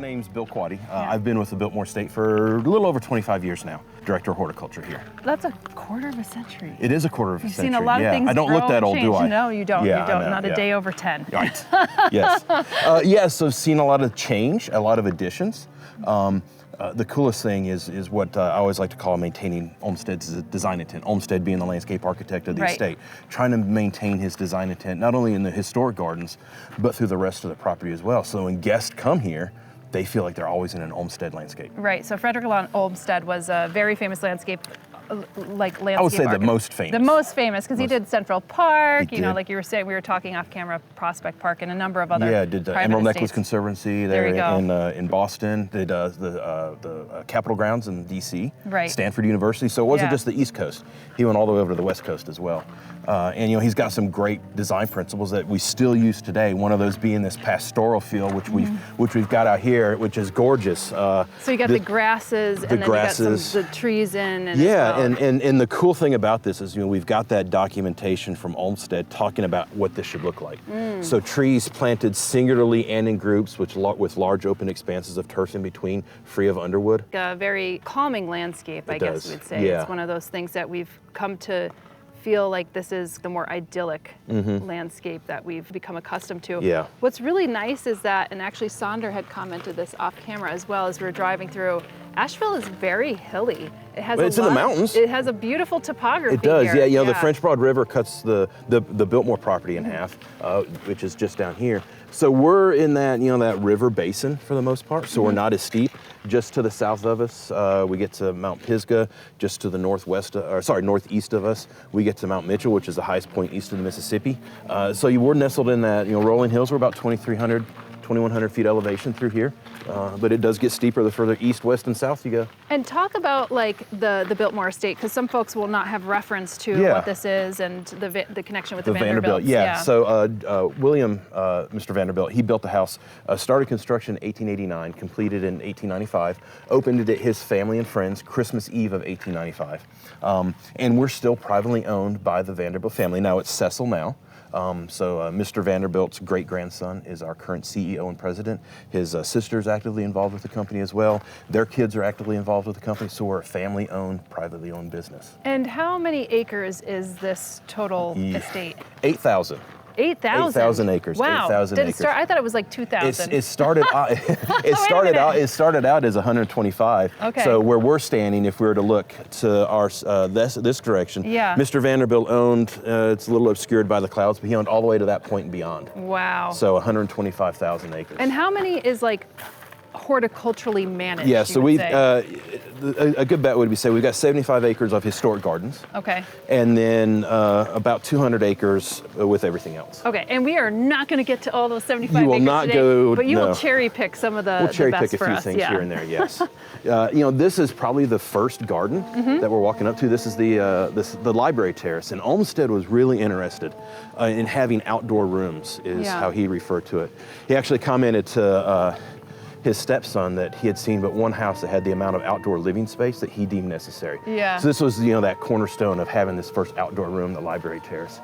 name's Bill Quade. I've been with the Biltmore Estate for a little over 25 years now. Director of Horticulture here. That's a quarter of a century. It is a quarter of a century. You've seen a lot of things. I don't look that old, do I? No, you don't. Yeah, you don't. I know, Not a day over 10. Right. Yes. Yes. So I've seen a lot of change, a lot of additions. The coolest thing is what I always like to call maintaining Olmsted's design intent. Olmsted being the landscape architect of the estate, trying to maintain his design intent not only in the historic gardens, but through the rest of the property as well. So when guests come here, they feel like they're always in an Olmsted landscape. Right. So Frederick Law Olmsted was a very famous landscape. I would say the most famous. The most famous, because he did Central Park, you know, like you were saying, we were talking off camera, Prospect Park, and a number of other did the Emerald Necklace Conservancy there in Boston, did the Capitol Grounds in DC, Stanford University, so it wasn't just the East Coast. He went all the way over to the West Coast as well. And you know, he's got some great design principles that we still use today, one of those being this pastoral feel, which we've got out here, which is gorgeous. So you got the grasses, and then you got the trees in. And and the cool thing about this is, you know, we've got that documentation from Olmsted talking about what this should look like. So trees planted singularly and in groups, with large open expanses of turf in between, free of underwood. A very calming landscape, I guess we'd say. It's one of those things that we've come to feel like this is the more idyllic landscape that we've become accustomed to. What's really nice is that, and actually Sonder had commented this off camera as well as we were driving through, Asheville is very hilly. It has it's in the mountains. It has a beautiful topography. It does, here. You know, the French Broad River cuts the Biltmore property in half, which is just down here. So we're in that, you know, that river basin for the most part. So we're not as steep. Just to the south of us, we get to Mount Pisgah. Just to the northeast of us, we get to Mount Mitchell, which is the highest point east of the Mississippi. So we're nestled in that, you know, rolling hills. We're about 2,300, 2,100 feet elevation through here. But it does get steeper the further east, west, and south you go. And talk about like the Biltmore Estate, because some folks will not have reference to what this is and the connection with the Vanderbilts. So William, Mr. Vanderbilt, he built the house, started construction in 1889, completed in 1895, opened it to his family and friends Christmas Eve of 1895. And we're still privately owned by the Vanderbilt family. Now it's Cecil now. Mr. Vanderbilt's great-grandson is our current CEO and president. His sister's actively involved with the company as well. Their kids are actively involved with the company, so we're a family-owned, privately owned business. And how many acres is this total estate? 8,000. 8,000? 8,000 acres. Wow. 8,000 acres. I thought it was like 2,000. It started out as 125. Okay. So where we're standing, if we were to look to our this direction, Mr. Vanderbilt owned, it's a little obscured by the clouds, but he owned all the way to that point and beyond. Wow. So 125,000 acres. And how many is like horticulturally managed? Yeah, so we've a good bet would be say we've got 75 acres of historic gardens. Okay. And then about 200 acres with everything else. Okay, and we are not going to get to all those 75 acres You will not today, go, but you will cherry pick some of the We'll cherry best pick a for few us. things here and there, yes. You know, this is probably the first garden that we're walking up to. This is the library terrace, and Olmsted was really interested in having outdoor rooms, is how he referred to it. He actually commented to his stepson that he had seen but one house that had the amount of outdoor living space that he deemed necessary. Yeah. So this was, you know, that cornerstone of having this first outdoor room, the library terrace.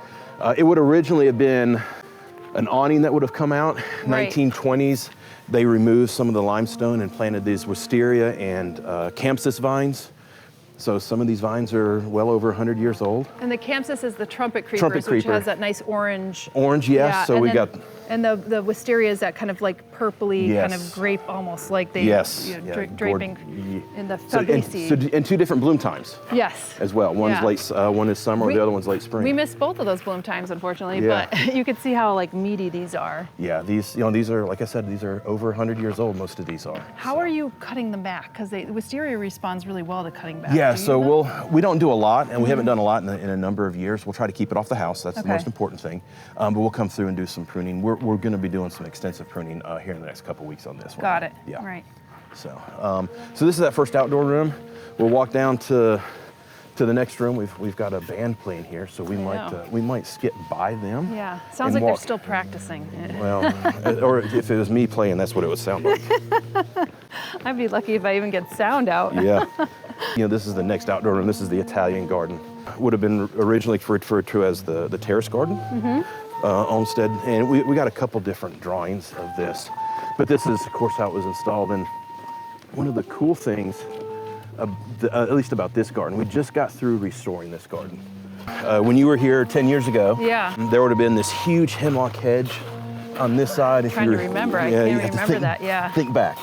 It would originally have been an awning that would have come out, 1920s. They removed some of the limestone and planted these wisteria and campsis vines. So some of these vines are well over 100 years old. And the campsis is the trumpet creepers, which has that nice orange. Orange, yes. Yeah, so we got. And the wisteria is that kind of like purpley, kind of grape, almost like they draping in the Fabrici. And two different bloom times. Yes. As well. One's late, one is summer, the other one's late spring. We missed both of those bloom times, unfortunately, but you could see how like meaty these are. Yeah, these are, like I said, these are over 100 years old. Most of these are. How are you cutting them back? Because the wisteria responds really well to cutting back. Yeah, so we don't do a lot, and we haven't done a lot in a number of years. We'll try to keep it off the house. That's the most important thing. But we'll come through and do some pruning. We're going to be doing some extensive pruning here in the next couple weeks on this one. Got it. Yeah. Right. So this is that first outdoor room. We'll walk down to the next room. We've got a band playing here, so we might skip by them. Yeah. Sounds like they're still practicing. Well, or if it was me playing, that's what it would sound like. I'd be lucky if I even get sound out. Yeah. You know, this is the next outdoor room. This is the Italian garden. Would have been originally referred to as the terrace garden. Olmsted, and we got a couple different drawings of this. But this is, of course, how it was installed. And one of the cool things, at least about this garden, we just got through restoring this garden. When you were here 10 years ago, there would have been this huge hemlock hedge on this side. I'm trying to remember. I can't remember that. Yeah. Think back.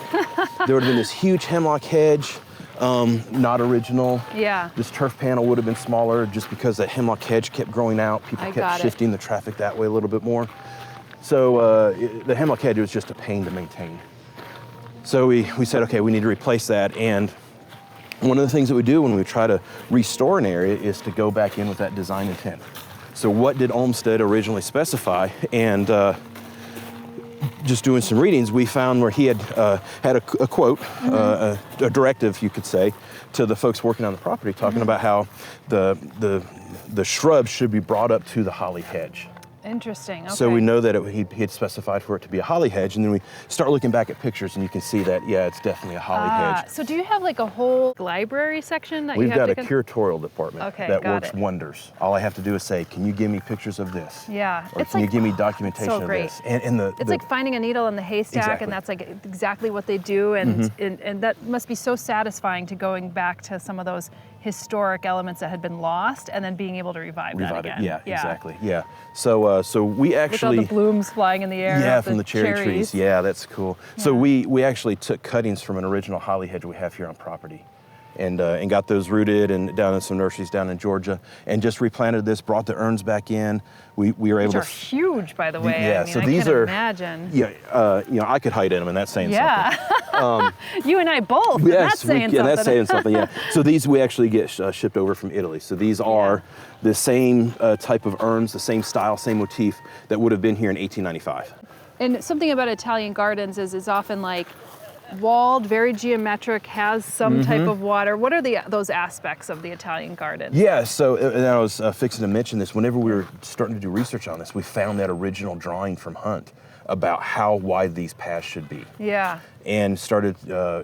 There would have been this huge hemlock hedge, not original. Yeah. This turf panel would have been smaller just because that hemlock hedge kept growing out. People kept shifting the traffic that way a little bit more. So the hemlock hedge was just a pain to maintain. So we said, okay, we need to replace that. And one of the things that we do when we try to restore an area is to go back in with that design intent. So what did Olmsted originally specify? And just doing some readings, we found where he had a quote, a directive, you could say, to the folks working on the property, talking about how the shrub should be brought up to the holly hedge. Interesting. Okay. So we know that he had specified for it to be a holly hedge, and then we start looking back at pictures, and you can see that, yeah, it's definitely a holly hedge. So do you have like a whole library section that We've you have got a curatorial department that works wonders. All I have to do is say, can you give me pictures of this? Yeah. Or can you give me documentation of this? And it's like finding a needle in the haystack, and that's like exactly what they do, and that must be so satisfying to going back to some of those historic elements that had been lost, and then being able to revive that again. Yeah, exactly. Yeah. So we actually, with all the blooms flying in the air. Yeah, from the cherry trees. Yeah, that's cool. Yeah. So we actually took cuttings from an original holly hedge we have here on property, and got those rooted and down in some nurseries down in Georgia, and just replanted this, brought the urns back in. We were able to. Which are huge, by the way. Yeah, I mean, so these are. Imagine. Yeah, I could hide in them, and that's saying something. You and I both. Yes, that's saying something. Yeah, that's saying something. Yeah. So these we actually get shipped over from Italy. So these are the same type of urns, the same style, same motif that would have been here in 1895. And something about Italian gardens is it's often like walled, very geometric, has some type of water. What are those aspects of the Italian garden? Yeah, so and I was fixing to mention this. Whenever we were starting to do research on this, we found that original drawing from Hunt about how wide these paths should be. Yeah. And started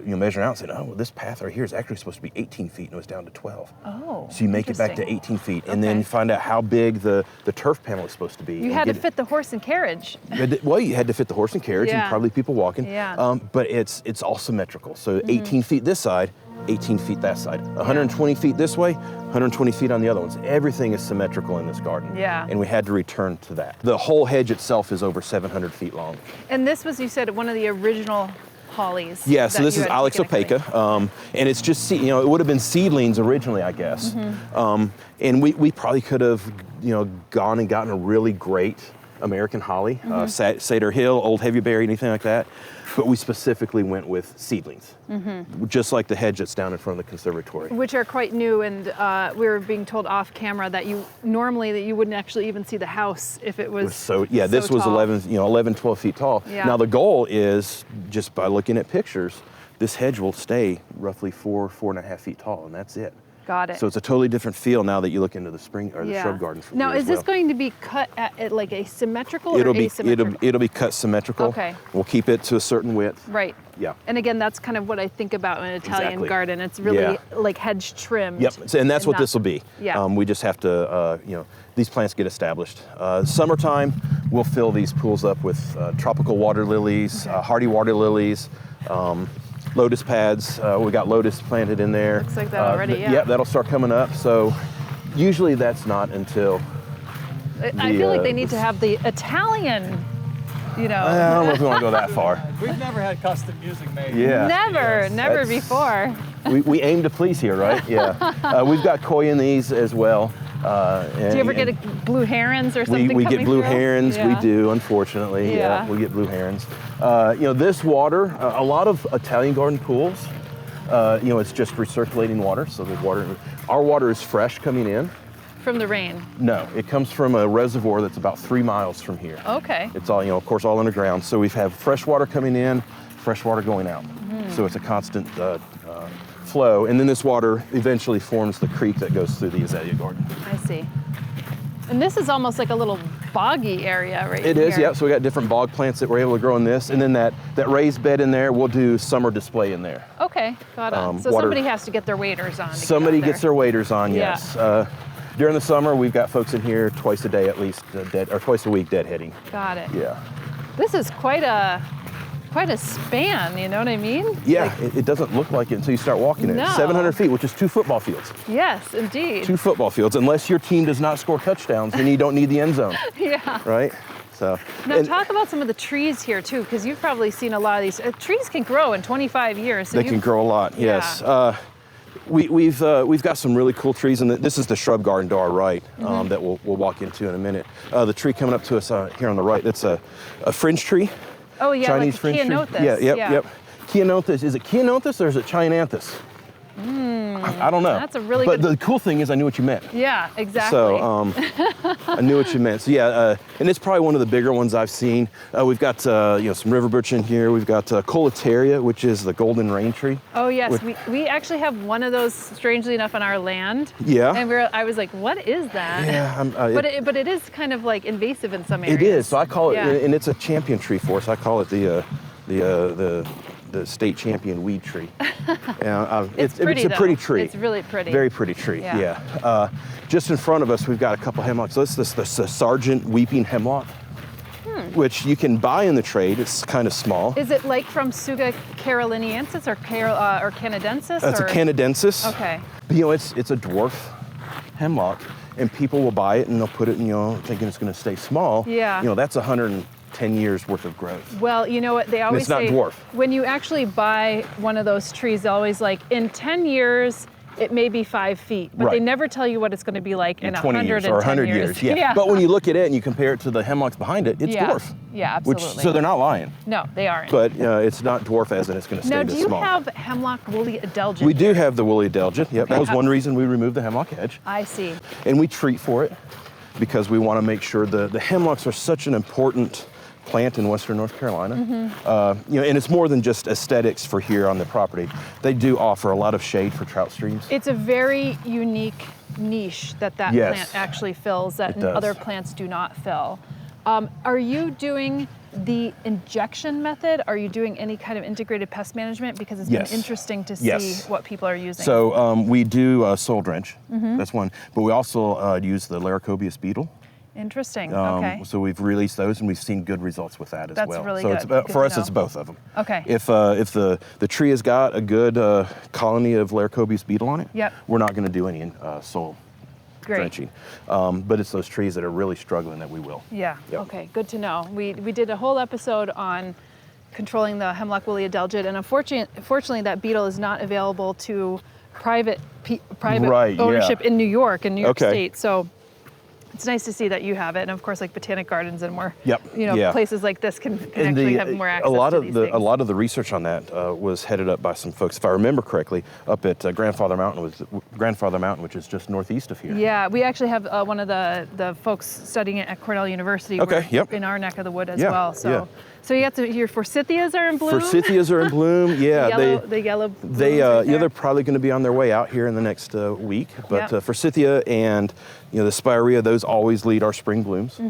measuring out and said, oh, well, this path right here is actually supposed to be 18 feet, and it was down to 12. Oh, so you make it back to 18 feet, and then you find out how big the turf panel is supposed to be. You had to fit the horse and carriage. Well, you had to fit the horse and carriage, and probably people walking. Yeah. But it's all symmetrical. So 18 feet this side, 18 feet that side. 120 feet this way, 120 feet on the other ones. Everything is symmetrical in this garden. Yeah. And we had to return to that. The whole hedge itself is over 700 feet long. And this was, you said, one of the original hollies. Yeah, so this is Alex opaca, and it's just, it would have been seedlings originally, I guess. And we probably could have, gone and gotten a really great American holly, Cedar Hill, Old Heavyberry, anything like that. But we specifically went with seedlings, just like the hedge that's down in front of the conservatory. Which are quite new, and we were being told off camera that you wouldn't actually even see the house if it was this was 11, 12 feet tall. Yeah. Now the goal is, just by looking at pictures, this hedge will stay roughly 4.5 feet tall, and that's it. Got it. So it's a totally different feel now that you look into the spring or the shrub garden. Now, is this going to be cut at like a symmetrical or asymmetrical? It'll be cut symmetrical. Okay. We'll keep it to a certain width. Right. Yeah. And again, that's kind of what I think about an Italian garden. It's really like hedge trimmed. Yep. And that's what this will be. Yeah. We just have to, these plants get established. Summertime, we'll fill these pools up with tropical water lilies, hardy water lilies. Lotus pads, we got lotus planted in there. Looks like that already, Yeah, that'll start coming up. So usually that's not until I feel like they need to have the Italian, I don't know if we want to go that far. We've never had custom music made. Yeah. Never before. We aim to please here, right? Yeah. We've got koi in these as well. Do you ever get blue herons or something? We get blue herons. We do, unfortunately. Yeah, we get blue herons. This water, a lot of Italian garden pools, it's just recirculating water. So the water, our water is fresh coming in. From the rain? No, it comes from a reservoir that's about 3 miles from here. Okay. It's all, of course, all underground. So we have fresh water coming in, fresh water going out. So it's a constant flow, and then this water eventually forms the creek that goes through the azalea garden. I see. And this is almost like a little boggy area right here. It is, yeah. So we got different bog plants that we're able to grow in this, and then that raised bed in there, we'll do summer display in there. Okay, got it. So somebody has to get their waders on. Somebody gets their waders on, yes. During the summer, we've got folks in here twice a day at least, or twice a week deadheading. Got it. Yeah. This is quite a quite a span, you know what I mean? Yeah, it doesn't look like it until you start walking it. No. 700 feet, which is 2 football fields. Yes, indeed. 2 football fields, unless your team does not score touchdowns, then you don't need the end zone. Yeah. Right? So. Now talk about some of the trees here too, because you've probably seen a lot of these. Trees can grow in 25 years. So they can grow a lot, yes. We've got some really cool trees, and this is the shrub garden to our right that we'll walk into in a minute. The tree coming up to us here on the right, that's a fringe tree. Oh yeah, Chinese like fringe Ceanothus. tree. Yep. Ceanothus, is it Ceanothus or is it Chinanthus? I don't know. That's a really good. But the cool thing is I knew what you meant. Yeah, exactly. So I knew what you meant. So yeah, and it's probably one of the bigger ones I've seen. We've got some river birch in here. We've got Coletaria, which is the golden rain tree. Oh yes, we actually have one of those, strangely enough, on our land. Yeah. And I was like, what is that? Yeah. But it is kind of like invasive in some areas. It is. So I call it, and it's a champion tree for us. I call it the state champion weed tree. It's a pretty tree. It's really pretty. Very pretty tree. Yeah. Just in front of us, we've got a couple hemlocks. So this is the Sargent weeping hemlock, which you can buy in the trade. It's kind of small. Is it like from Tsuga caroliniensis or canadensis? That's a canadensis. Okay. But, it's a dwarf hemlock, and people will buy it and they'll put it in, thinking it's going to stay small. Yeah. That's 110 years worth of growth. Well, you know what they always say. It's not dwarf. When you actually buy one of those trees, they always like, in 10 years, it may be 5 feet, but they never tell you what it's going to be like in 20 years or 100 years. Yeah. But when you look at it and you compare it to the hemlocks behind it, it's dwarf. Yeah, absolutely. So they're not lying. No, they aren't. But it's not dwarf as in it's going to stay this small. Now, do you have hemlock woolly adelgid? We do have the woolly adelgid. Yep, that was one reason we removed the hemlock hedge. I see. And we treat for it because we want to make sure the hemlocks are such an important plant in Western North Carolina. And it's more than just aesthetics for here on the property. They do offer a lot of shade for trout streams. It's a very unique niche that plant actually fills that other plants do not fill. Are you doing the injection method? Are you doing any kind of integrated pest management? Because it's been interesting to see what people are using. So we do soil drench. That's one. But we also use the Laricobius beetle. Interesting. Okay. So we've released those, and we've seen good results with that as well. That's really good. So for us, it's both of them. Okay. If the tree has got a good colony of Laricobius beetle on it, we're not going to do any soil drenching. But it's those trees that are really struggling that we will. Yeah. Yep. Okay. Good to know. We did a whole episode on controlling the hemlock woolly adelgid, and unfortunately, that beetle is not available to private ownership in New York State. So. It's nice to see that you have it, and of course, like botanic gardens and more, places like this can actually have more access to these things. A lot of the research on that was headed up by some folks, if I remember correctly, up at Grandfather Mountain, which is just northeast of here. Yeah, we actually have one of the folks studying it at Cornell University. In our neck of the wood as well. So. So you have your forsythias are in bloom? Forsythias are in bloom, yeah. The yellow blooms they're probably going to be on their way out here in the next week. But forsythia and the spirea, those always lead our spring blooms.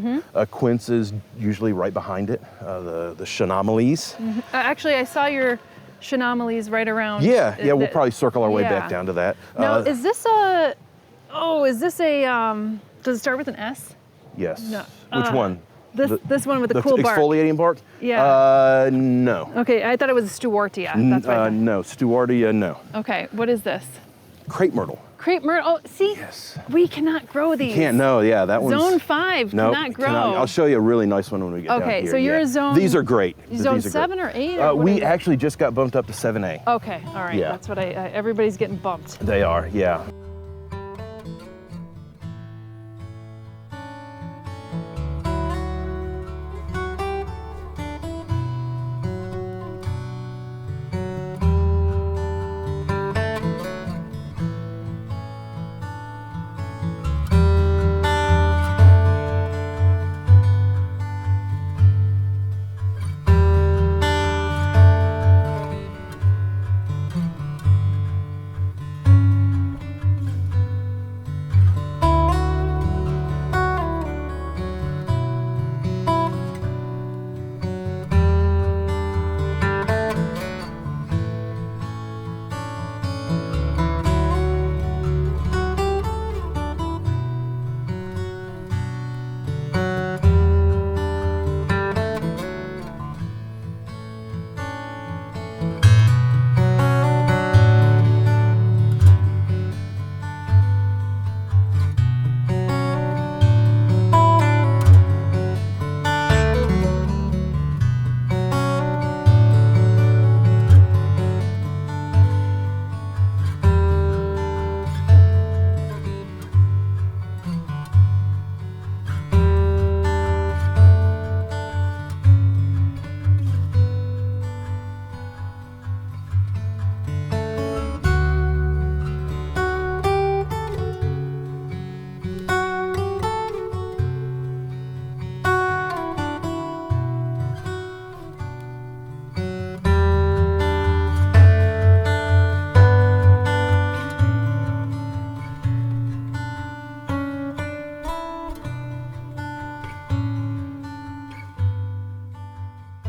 Quince is usually right behind it. The Chenomalies. Actually, I saw your Chenomalies right around. Yeah, we'll probably circle our way back down to that. Now, is this a, does it start with an S? Yes. No. Which one? This one with the cool bark. Exfoliating bark? Yeah. No. Okay, I thought it was Stewartia. That's what I thought. No, Stewartia, no. Okay, what is this? Crepe myrtle. Crepe myrtle. Oh, see? Yes. We cannot grow these. You can't, no, yeah, that one's... Zone 5 cannot grow. I'll show you a really nice one when we get down here. Okay, so you're a zone... These are great. Zone 7 or 8? Or we actually just got bumped up to 7A. Okay, all right. Yeah. That's what everybody's getting bumped. They are, yeah.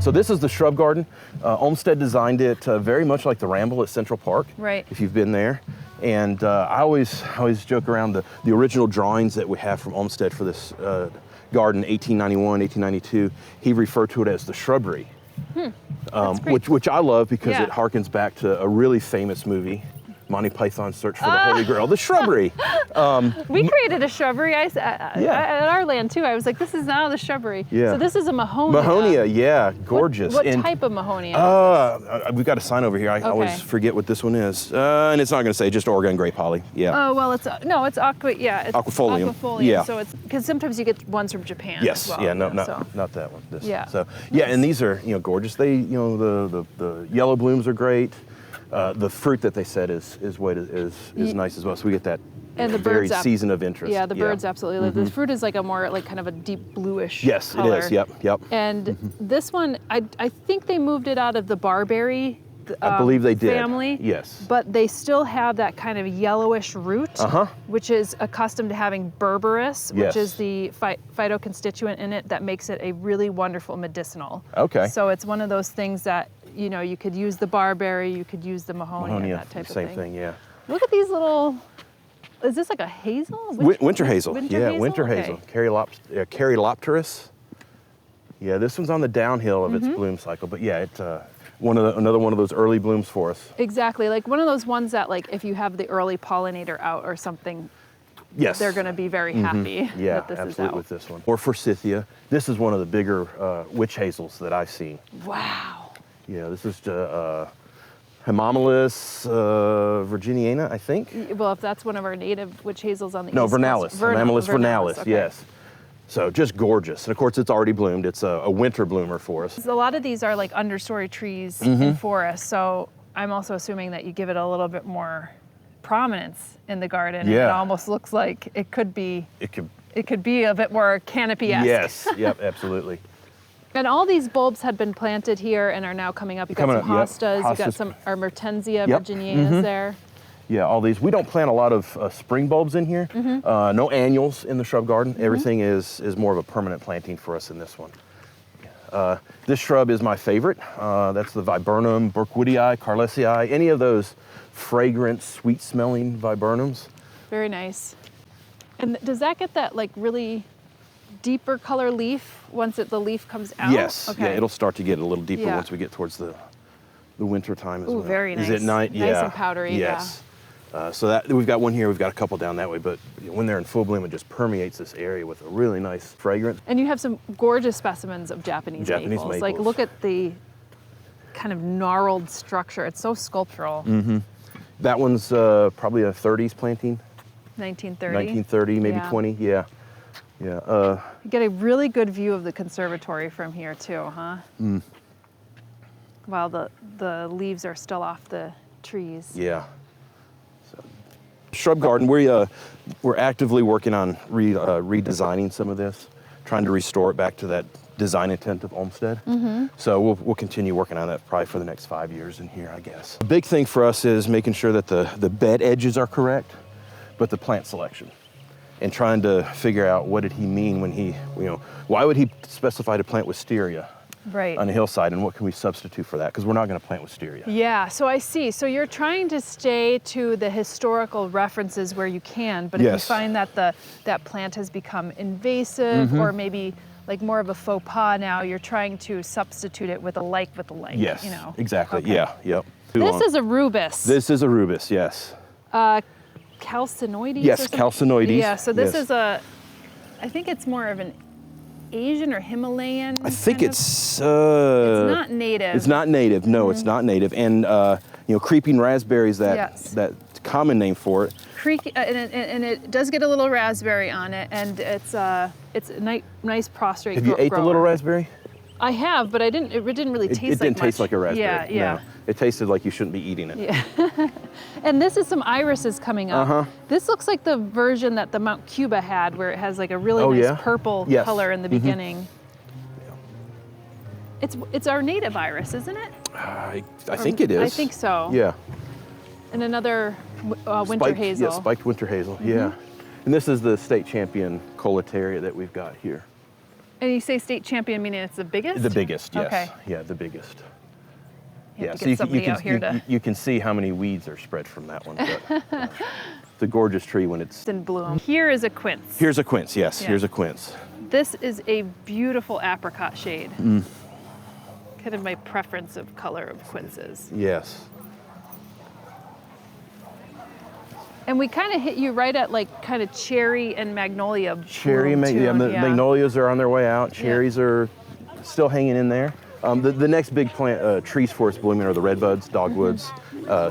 So this is the shrub garden. Olmsted designed it very much like the Ramble at Central Park. Right. If you've been there. And I always joke around the original drawings that we have from Olmsted for this garden, 1891, 1892. He referred to it as the shrubbery, which I love because it harkens back to a really famous movie, Monty Python's Search for the Holy Grail, the shrubbery. We created a shrubbery at our land too. I was like, this is now the shrubbery. Yeah. So this is a Mahonia. Mahonia, yeah, gorgeous. What type of Mahonia? We've got a sign over here. I always forget what this one is. And it's not going to say just Oregon Grape Holly. Yeah. Oh, well, it's aquifolium. Aquifolium. Yeah. So it's, because sometimes you get ones from Japan yes. as well. Yeah, not that one. This. Yeah. So, yeah, and these are, gorgeous. They, the yellow blooms are great. The fruit that they said is nice as well. So we get that very season of interest. Yeah, the birds absolutely. The fruit is like a more kind of a deep bluish yes, color. It is. Yep. And this one, I think they moved it out of the barberry I believe they did. family. Yes. But they still have that kind of yellowish root, which is accustomed to having berberis, which is the phytoconstituent in it that makes it a really wonderful medicinal. Okay. So it's one of those things that, you could use the barberry, you could use the Mahonia, that type of thing. Same thing, yeah. Look at these little, is this like a hazel? Winter hazel. Winter Okay. hazel. Caryopteris. Yeah, this one's on the downhill of its bloom cycle, but yeah, it's another one of those early blooms for us. Exactly, like one of those ones that if you have the early pollinator out or something, yes, they're going to be very happy yeah, that this absolutely is out. with this one. Or forsythia. This is one of the bigger witch hazels that I've seen. Wow. Yeah, this is Hemamelis virginiana, I think. Well, if that's one of our native witch hazels on the no, East vernalis. Coast. Hemamelis vernalis, okay. yes. So just gorgeous. And of course, it's already bloomed. It's a winter bloomer for us. A lot of these are like understory trees in forests, so I'm also assuming that you give it a little bit more prominence in the garden. Yeah. And it almost looks like it could be a bit more canopy-esque. Yes, yep, absolutely. And all these bulbs had been planted here and are now coming up. You've got some hostas, you've got some Mertensia virginianas there. Yeah, all these. We don't plant a lot of spring bulbs in here. No annuals in the shrub garden. Everything is more of a permanent planting for us in this one. This shrub is my favorite. That's the viburnum, Burkwoodii, Carlesii, any of those fragrant, sweet-smelling viburnums. Very nice. And does that get that really deeper color leaf once the leaf comes out? Yes. Okay. Yeah, it'll start to get a little deeper once we get towards the winter time as well. Ooh, very nice. Is it nice? Yeah. Nice and powdery. Yes. So that we've got one here. We've got a couple down that way, but when they're in full bloom, it just permeates this area with a really nice fragrance. And you have some gorgeous specimens of Japanese maples. Like, look at the kind of gnarled structure. It's so sculptural. That one's probably a 30s planting. 1930. 1930, maybe 20. Yeah. Yeah. You get a really good view of the conservatory from here too, huh? While the leaves are still off the trees. Yeah. So, shrub garden. We're actively working on redesigning some of this, trying to restore it back to that design intent of Olmsted. So we'll continue working on that probably for the next 5 years in here, I guess. The big thing for us is making sure that the bed edges are correct, but the plant selection. And trying to figure out what did he mean when he, why would he specify to plant wisteria on the hillside, and what can we substitute for that? Because we're not going to plant wisteria. Yeah, so I see. So you're trying to stay to the historical references where you can, but if you find that that plant has become invasive or maybe more of a faux pas now, you're trying to substitute it with a like. Yes, exactly. Okay. Yeah, yep. This is a rubus. This is a rubus, yes. Calcinoides? Yes, calcinoides. Yeah, so this is I think it's more of an Asian or Himalayan. I think it's not native. It's not native. No, it's not native. And creeping raspberries, that common name for it. And it does get a little raspberry on it, and it's a nice prostrate. Have you ate the little raspberry? I have, but it didn't really taste like much. It didn't taste like a raspberry. Yeah. No. It tasted like you shouldn't be eating it. Yeah. And this is some irises coming up. This looks like the version that the Mount Cuba had, where it has a really nice purple color in the beginning. It's our native iris, isn't it? I think it is. I think so. Yeah. And another winter hazel. Yeah, spiked winter hazel. Yeah. And this is the state champion Colataria that we've got here. And you say state champion, meaning it's the biggest? The biggest, yes. Okay. Yeah, the biggest. You have to get somebody out here to... You can see how many weeds are spread from that one. But, it's a gorgeous tree when it's in bloom. Here is a quince. Here's a quince, yes. Yeah. Here's a quince. This is a beautiful apricot shade. Kind of my preference of color of quinces. Yes. And we kind of hit you right at like kind of cherry and magnolia. Cherry and magnolias are on their way out. Cherries are still hanging in there. The next big plant, trees for us blooming are the redbuds, dogwoods,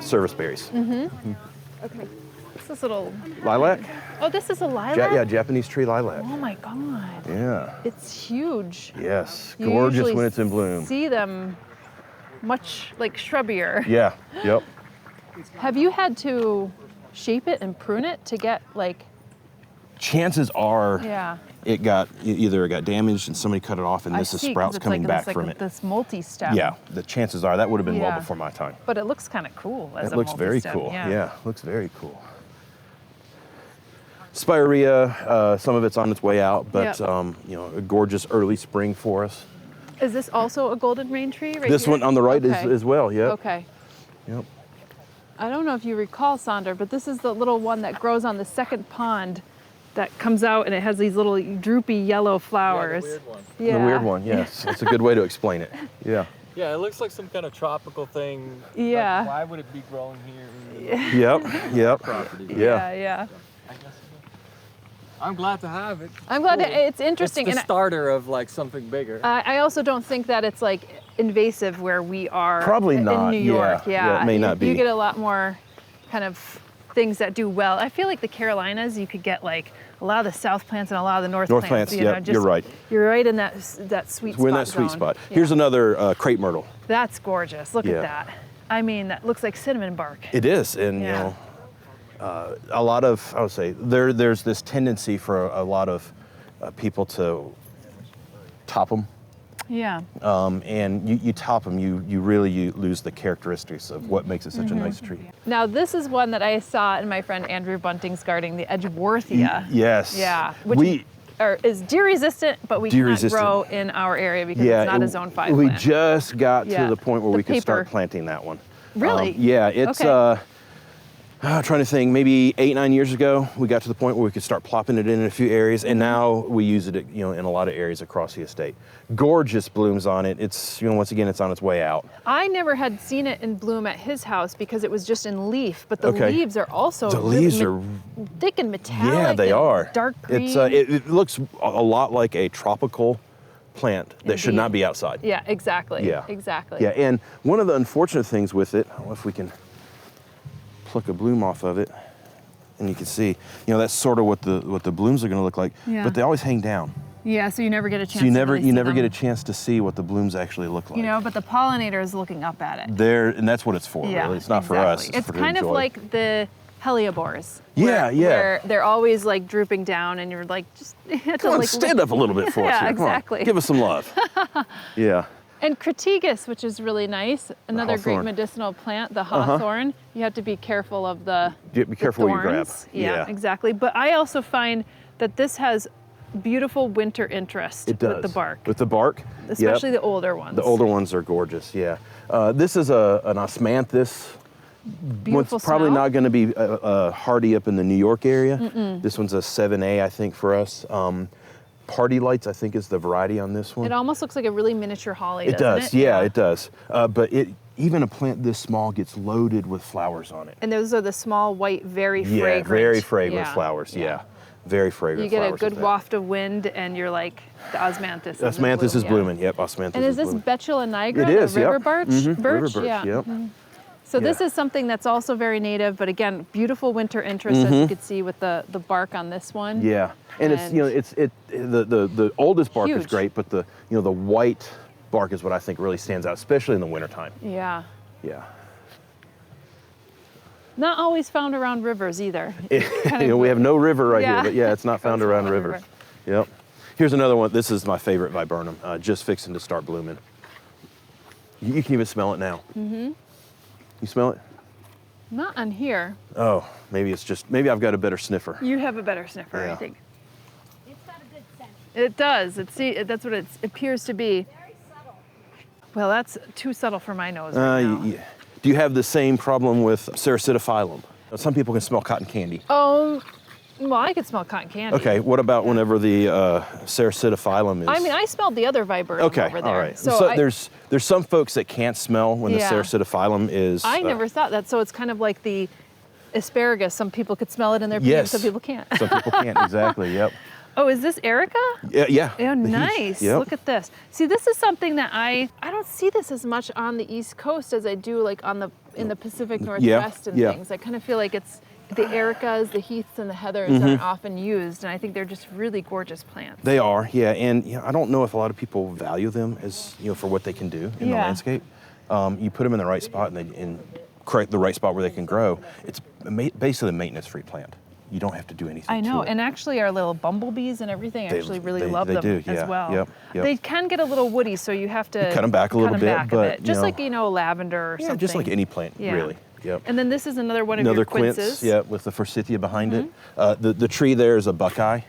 service berries. Okay. What's this little... Lilac? Oh, this is a lilac? Yeah, Japanese tree lilac. Oh my God. Yeah. It's huge. Yes, You gorgeous usually when it's in bloom. See them much like shrubbier. Yeah, yep. Have you had to shape it and prune it to get like... Chances are it got damaged and somebody cut it off and this is sprouts coming back from it. This multi-stem. Yeah, the chances are that would have been well before my time. But it looks kind of cool as a multi-stem. It looks very cool. Yeah, looks very cool. Spirea, some of it's on its way out, but you know, a gorgeous early spring for us. Is this also a golden rain tree right This here? one on the right is as well, yeah. Okay. Yep. I don't know if you recall, Sander, but this is the little one that grows on the second pond that comes out and it has these little droopy yellow flowers. Yeah, the weird one. Yeah. The weird one, yes. That's a good way to explain it. Yeah. Yeah, it looks like some kind of tropical thing. Yeah. Like, why would it be growing here? Yep. Property. Yeah. I guess I'm glad to have it. I'm glad it's interesting. It's the starter of like something bigger. I also don't think that it's like invasive where we are. Probably not. In New York. Yeah, it may not be. You get a lot more kind of things that do well. I feel like the Carolinas, you could get like a lot of the south plants and a lot of the north plants. You're right. You're right in that sweet spot. We're in that sweet spot. Yeah. Here's another crepe myrtle. That's gorgeous. Look at that. I mean, that looks like cinnamon bark. It is, and you know, a lot of, I would say, there's this tendency for a lot of people to top them. Yeah. And you top them, you really lose the characteristics of what makes it such a nice tree. Now this is one that I saw in my friend Andrew Bunting's garden, the Edgeworthia. Yes. Yeah. Which is deer resistant, but we cannot grow in our area because it's not a Zone 5 plant. We just got to the point where we could start planting that one. Really? Yeah, it's trying to think, maybe 8-9 years ago, we got to the point where we could start plopping it in a few areas, and now we use it, you know, in a lot of areas across the estate. Gorgeous blooms on it. It's, you know, once again, it's on its way out. I never had seen it in bloom at his house because it was just in leaf, but the leaves are also thick and metallic. Yeah, they are. Dark green. It's it looks a lot like a tropical plant that should not be outside. Yeah, exactly. Yeah, exactly. Yeah, and one of the unfortunate things with it, I don't know if we can pluck a bloom off of it, and you can see, you know, that's sort of what the blooms are going to look like. Yeah. But they always hang down. Yeah, so you never get a chance. So you never get a chance to see what the blooms actually look like. You know, but the pollinator is looking up at it. And that's what it's for. Yeah, really. It's not for us. It's kind of like the hellebores. Yeah. Where they're always like drooping down, and you're like, just come on, stand up a little bit for us here. Exactly. Come on, give us some love. Yeah. And crataegus, which is really nice, another great medicinal plant, the hawthorn. You have to be careful of be careful what you grab. Yeah, exactly. But I also find that this has beautiful winter interest with the bark. With the bark? Especially the older ones. The older ones are gorgeous, yeah. This is an osmanthus. Beautiful One's probably not going to be hardy up in the New York area. This one's a 7A, I think, for us. Party Lights, I think, is the variety on this one. It almost looks like a really miniature holly, doesn't it? Yeah, it does. But even a plant this small gets loaded with flowers on it. And those are the small, white, very fragrant. Yeah, very fragrant flowers, yeah. Very fragrant flowers. You get a good waft of wind, and you're like, the osmanthus is Osmanthus is blooming, yep, osmanthus is blooming. And is this Betula nigra, it is, the river birch? River birch, yep. So this is something that's also very native, but again, beautiful winter interest, as you could see with the bark on this one. Yeah, and it's, you know, the oldest bark is great, but the white bark is what I think really stands out, especially in the wintertime. Yeah. Yeah. Not always found around rivers either. We have no river right here, but it's not found around rivers. Yep. Here's another one. This is my favorite viburnum, just fixing to start blooming. You can even smell it now. You smell it? Not on here. Oh, maybe I've got a better sniffer. You have a better sniffer, I think. It's got a good scent. It does. That's what it appears to be. Well, that's too subtle for my nose right now. Yeah. Do you have the same problem with Cerasitophyllum? Some people can smell cotton candy. Oh, well, I could smell cotton candy. Okay, what about whenever the Cerasitophyllum is? I mean, I smelled the other viburnum over there. All right. So there's some folks that can't smell when the Cerasitophyllum is. I never thought that. So it's kind of like the asparagus. Some people could smell it in their pee, some people can't. Some people can't, exactly, yep. Oh, is this Erica? Yeah. Oh, nice. Yep. Look at this. See, this is something that I don't see this as much on the East Coast as I do like in the Pacific Northwest and things. I kind of feel like it's the Ericas, the heaths, and the heathers aren't often used, and I think they're just really gorgeous plants. They are, yeah, and I don't know if a lot of people value them as for what they can do in the landscape. You put them in the right spot and correct the right spot where they can grow. It's basically a maintenance-free plant. You don't have to do anything. I know, to it. And actually our little bumblebees and everything actually really love them as well. Yep. They can get a little woody, so you have to cut them back a little bit, but just like lavender or something. Just like any plant, really. Yep. And then this is another one of your quinces. Yeah, with the forsythia behind it. The tree there is a buckeye.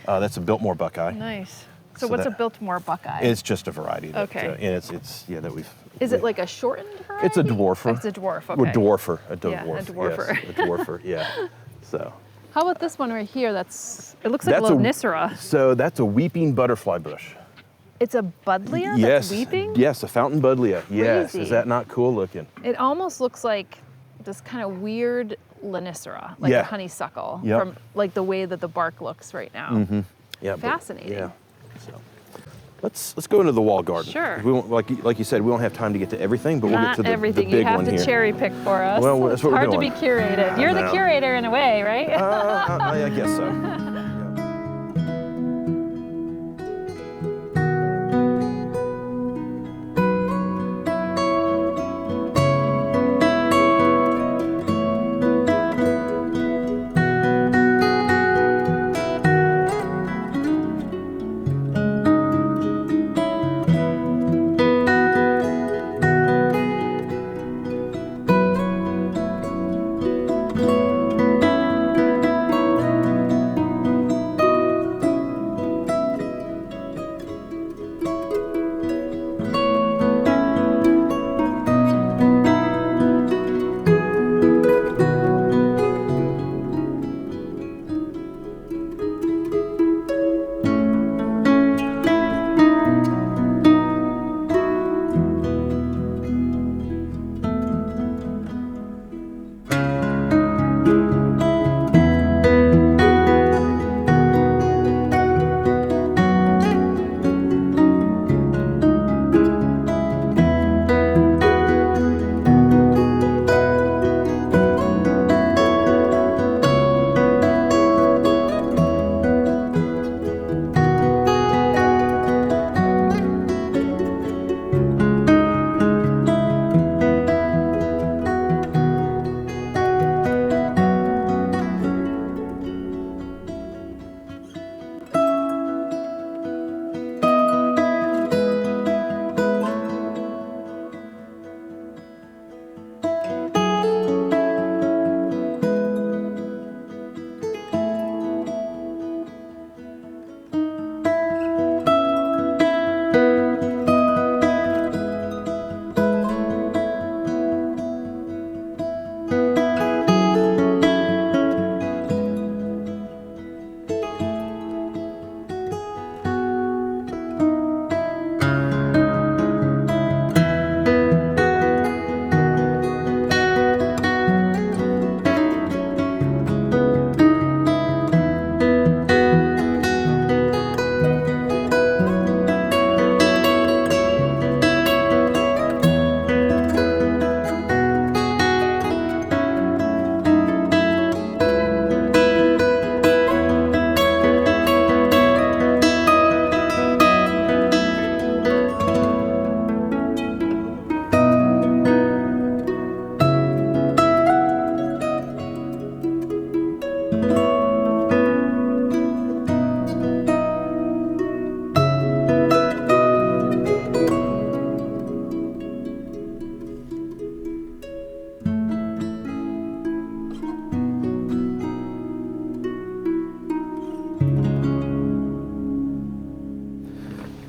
That's a Biltmore buckeye. Nice. So what's a Biltmore buckeye? It's just a variety. That, okay. And it's that we've. Is it like a shortened variety? It's a dwarfer. Oh, it's a dwarf. Okay. Or dwarfer. A dwarf. Yeah, a dwarfer. Yes, a dwarfer. Yeah. So. How about this one right here? It looks like Lonicera. So that's a weeping butterfly bush. It's a buddleia yes. That's weeping? Yes, a fountain buddleia. Yes. Crazy. Is that not cool looking? It almost looks like this kind of weird Lonicera, like a honeysuckle, from like the way that the bark looks right now. Mm-hmm. Yeah. Fascinating. So let's go into the wall garden. Sure. We won't, like you said, we won't have time to get to everything, but we'll get to the big one here. You have to cherry pick for us. Well, that's what we're doing. Hard to be curated. You're the curator in a way, right? I guess so.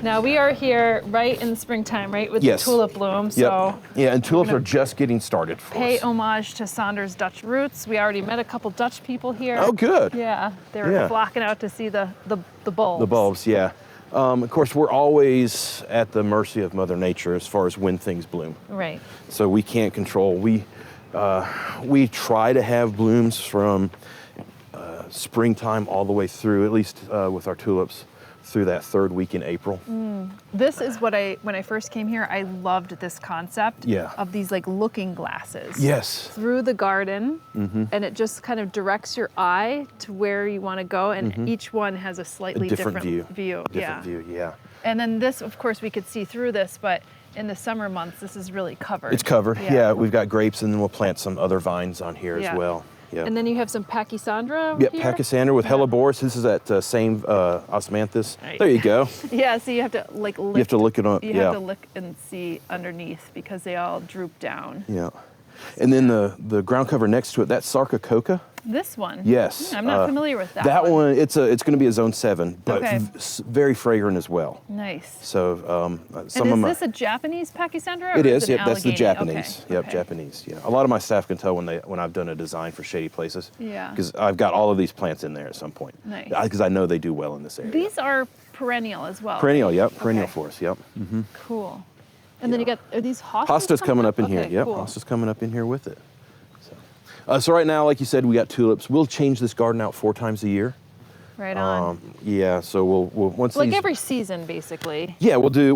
Now we are here right in the springtime, right, with the tulip bloom. So yeah, and tulips are just getting started for pay us. homage to Saunders Dutch roots. We already met a couple Dutch people here. Oh, good. Yeah, they were flocking out to see the bulbs. The bulbs, yeah. Of course, we're always at the mercy of Mother Nature as far as when things bloom. Right. So we can't control. We try to have blooms from springtime all the way through, at least with our tulips, through that third week in April. This is what when I first came here, I loved this concept of these like looking glasses. Yes. Through the garden, and it just kind of directs your eye to where you want to go, and each one has a slightly different view. Different view, yeah. And then this, of course, we could see through this, but in the summer months, this is really covered. It's covered, yeah. We've got grapes, and then we'll plant some other vines on here as well. Yep. And then you have some Pachysandra here? Pachysandra with Helleborus. This is that same osmanthus. Right. There you go. Yeah, so you have to like lift. You have to look it up. You have to look and see underneath because they all droop down. Yeah. And then the ground cover next to it, that's Sarcococa. This one? Yes. I'm not familiar with that one. That one, it's going to be a zone 7, but very fragrant as well. Nice. So is this a Japanese Pachysandra? It is. Yep, that's the Japanese. Okay. Yep, Japanese. Yeah. A lot of my staff can tell when I've done a design for shady places. Yeah. Because I've got all of these plants in there at some point. Nice. Because I know they do well in this area. These are perennial as well. Perennial. Yep. Perennial for us. Yep. Mm-hmm. Cool. And then you got, are these hostas? Hosta's coming up in here. Yep. Cool. Hosta's coming up in here with it. So right now, like you said, we got tulips. We'll change this garden out 4 times a year. Right on. Yeah, so we'll once like these, every season, basically. Yeah, we'll do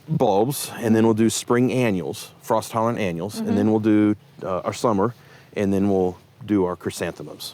bulbs, and then we'll do spring annuals, frost tolerant annuals, and then we'll do our summer, and then we'll do our chrysanthemums.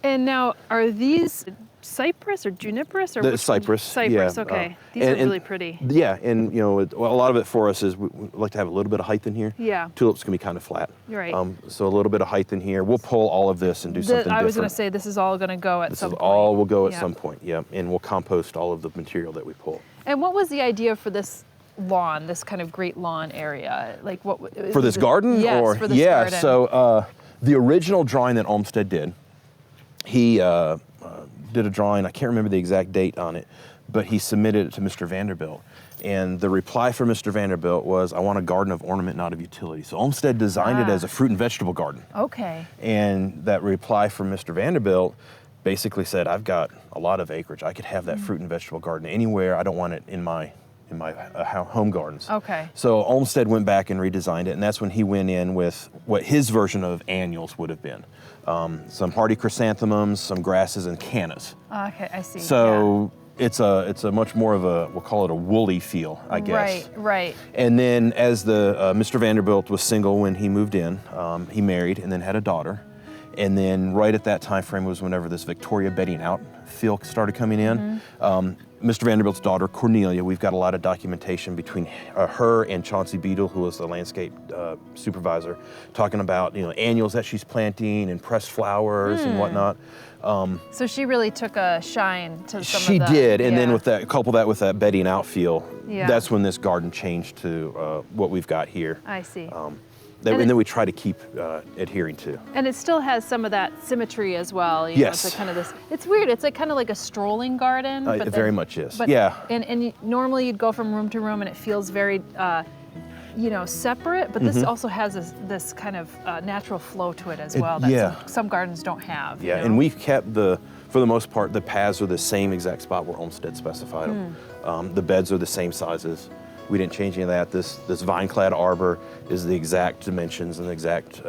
And now, are these cypress or juniperous or cypress? Cypress. Yeah. Okay. These are really pretty. Yeah, and a lot of it for us is we like to have a little bit of height in here. Yeah. Tulips can be kind of flat. You're right. So a little bit of height in here. We'll pull all of this and do something different. I was going to say this is all going to go at some point. This is all will go at some point. Yeah, and we'll compost all of the material that we pull. And what was the idea for this lawn, this kind of great lawn area? Like what for this garden? Yes, for this garden. So the original drawing that Olmsted did, he did a drawing, I can't remember the exact date on it, but he submitted it to Mr. Vanderbilt. And the reply from Mr. Vanderbilt was, I want a garden of ornament, not of utility. So Olmsted designed it as a fruit and vegetable garden. Okay. And that reply from Mr. Vanderbilt basically said, I've got a lot of acreage. I could have that fruit and vegetable garden anywhere. I don't want it in my home gardens. Okay. So Olmsted went back and redesigned it, and that's when he went in with what his version of annuals would have been. Some hardy chrysanthemums, some grasses, and cannas. Okay, I see. So it's a much more of we'll call it a woolly feel, I guess. Right. And then as Mr. Vanderbilt was single when he moved in, he married and then had a daughter. And then right at that time frame was whenever this Victoria bedding out feel started coming in. Mr. Vanderbilt's daughter, Cornelia, we've got a lot of documentation between her and Chauncey Beadle, who was the landscape supervisor, talking about annuals that she's planting and pressed flowers and whatnot. So she really took a shine to some She of the... did, and then couple that with that bedding out feel, that's when this garden changed to what we've got here. I see. And then we try to keep adhering to. And it still has some of that symmetry as well. Yes. It's like kind of this, it's weird, it's like kind of like a strolling garden. It very much is, but, yeah. And normally you'd go from room to room and it feels very, separate, but this also has this kind of natural flow to it as well that some gardens don't have. Yeah, and we've kept for the most part, the paths are the same exact spot where Olmsted specified them. The beds are the same sizes. We didn't change any of that. This vine-clad arbor is the exact dimensions and the exact